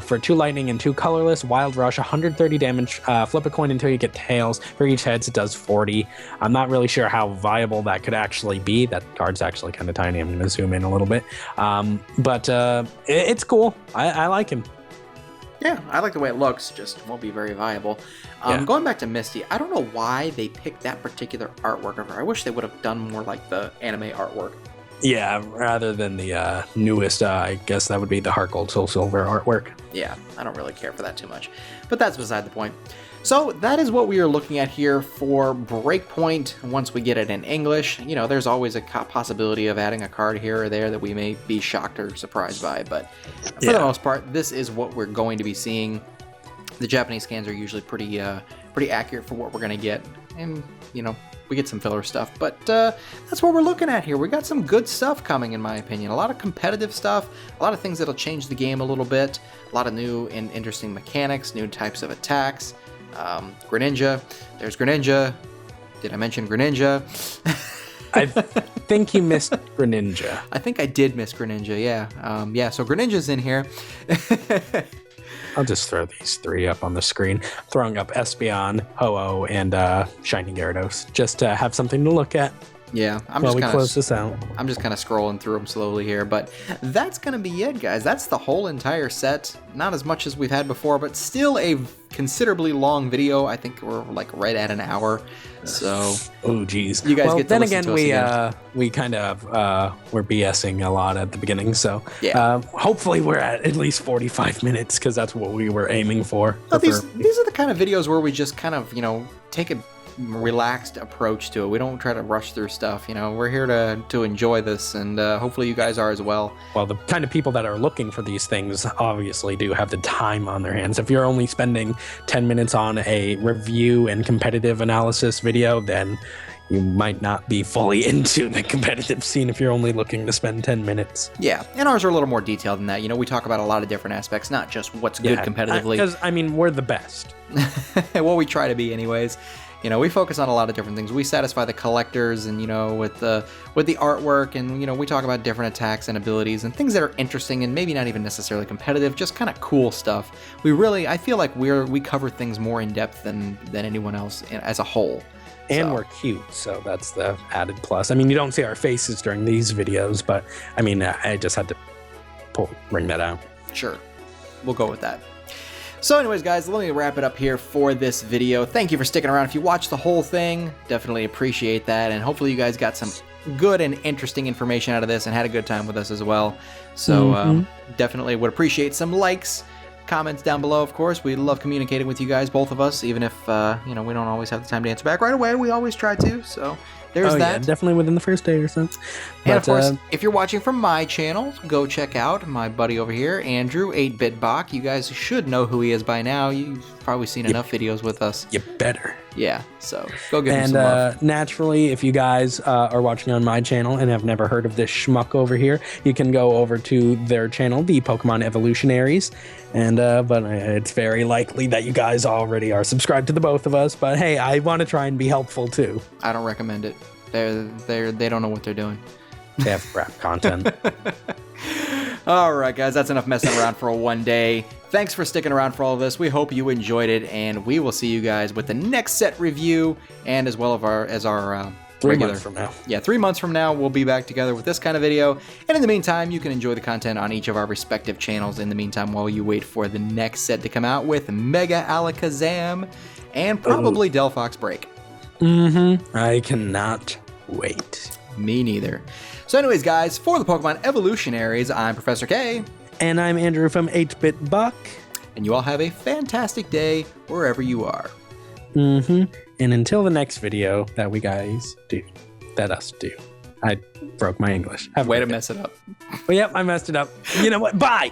Speaker 1: For 2 lightning and 2 colorless, Wild Rush, 130 damage, flip a coin until you get tails. For each heads, it does 40. I'm not really sure how viable that could actually be. That card's actually kind of tiny. I'm going to zoom in a little bit. But it's cool. I like him.
Speaker 2: Yeah, I like the way it looks, just won't be very viable. Going back to Misty, I don't know why they picked that particular artwork of her. I wish they would have done more like the anime artwork.
Speaker 1: Yeah, rather than the newest, I guess that would be the Heart Gold Soul Silver artwork.
Speaker 2: Yeah, I don't really care for that too much. But that's beside the point. So that is what we are looking at here for Breakpoint once we get it in English. You know, there's always a possibility of adding a card here or there that we may be shocked or surprised by. But for the most part, this is what we're going to be seeing. The Japanese scans are usually pretty accurate for what we're going to get. And, you know, we get some filler stuff. But that's what we're looking at here. We got some good stuff coming, in my opinion. A lot of competitive stuff. A lot of things that'll change the game a little bit. A lot of new and interesting mechanics, new types of attacks. Greninja. There's Greninja. Did I mention Greninja?
Speaker 1: I think you missed Greninja.
Speaker 2: I think I did miss Greninja, yeah. So Greninja's in here.
Speaker 1: I'll just throw these 3 up on the screen. Throwing up Espeon, Ho-Oh, and Shiny Gyarados, just to have something to look at.
Speaker 2: Yeah, I'm just kind of scrolling through them slowly here, but that's going to be it, guys. That's the whole entire set. Not as much as we've had before, but still a considerably long video. I think we're like right at an hour. So,
Speaker 1: oh geez,
Speaker 2: you guys get to listen to us
Speaker 1: again. We kind of were BSing a lot at the beginning, so
Speaker 2: yeah.
Speaker 1: Hopefully we're at least 45 minutes because that's what we were aiming for.
Speaker 2: Well, these are the kind of videos where we just kind of take a relaxed approach to it. We don't try to rush through stuff. We're here to enjoy this, and hopefully you guys are as well.
Speaker 1: Well, the kind of people that are looking for these things obviously do have the time on their hands. If you're only spending 10 minutes on a review and competitive analysis video, then you might not be fully into the competitive scene if you're only looking to spend 10 minutes.
Speaker 2: Yeah, and ours are a little more detailed than that. We talk about a lot of different aspects, not just what's good competitively.
Speaker 1: Because, we're the best.
Speaker 2: Well, we try to be anyways. We focus on a lot of different things. We satisfy the collectors and, with the artwork, and, we talk about different attacks and abilities and things that are interesting and maybe not even necessarily competitive, just kind of cool stuff. I feel like we cover things more in depth than anyone else as a whole.
Speaker 1: And we're cute, so that's the added plus. You don't see our faces during these videos, but, I just had to bring that out.
Speaker 2: Sure. We'll go with that. So anyways, guys, let me wrap it up here for this video. Thank you for sticking around. If you watched the whole thing, definitely appreciate that. And hopefully you guys got some good and interesting information out of this and had a good time with us as well. So definitely would appreciate some likes, comments down below, of course. We love communicating with you guys, both of us, even if, we don't always have the time to answer back right away. We always try to, so there's that.
Speaker 1: Yeah, definitely within the first day or so.
Speaker 2: And of course, if you're watching from my channel, go check out my buddy over here, Andrew, 8Bboc. You guys should know who he is by now. You've probably seen enough videos with us.
Speaker 1: You better.
Speaker 2: Yeah, so go give him some love.
Speaker 1: And naturally, if you guys are watching on my channel and have never heard of this schmuck over here, you can go over to their channel, the Pokemon Evolutionaries. And but it's very likely that you guys already are subscribed to the both of us. But hey, I want to try and be helpful too.
Speaker 2: I don't recommend it. They don't know what they're doing.
Speaker 1: They have crap content.
Speaker 2: All right, guys, that's enough messing around for one day. Thanks for sticking around for all of this. We hope you enjoyed it, and we will see you guys with the next set review and as well as our
Speaker 1: 3 months from now.
Speaker 2: Yeah, 3 months from now, we'll be back together with this kind of video. And in the meantime, you can enjoy the content on each of our respective channels in the meantime while you wait for the next set to come out with Mega Alakazam and probably Delphox Break.
Speaker 1: I cannot wait.
Speaker 2: Me neither. So anyways, guys, for the Pokemon Evolutionaries, I'm Professor K.
Speaker 1: And I'm Andrew from 8-Bit Buck.
Speaker 2: And you all have a fantastic day wherever you are.
Speaker 1: And until the next video that us do. I broke my English.
Speaker 2: Way to mess it up.
Speaker 1: Well, yep, I messed it up. You know what? Bye!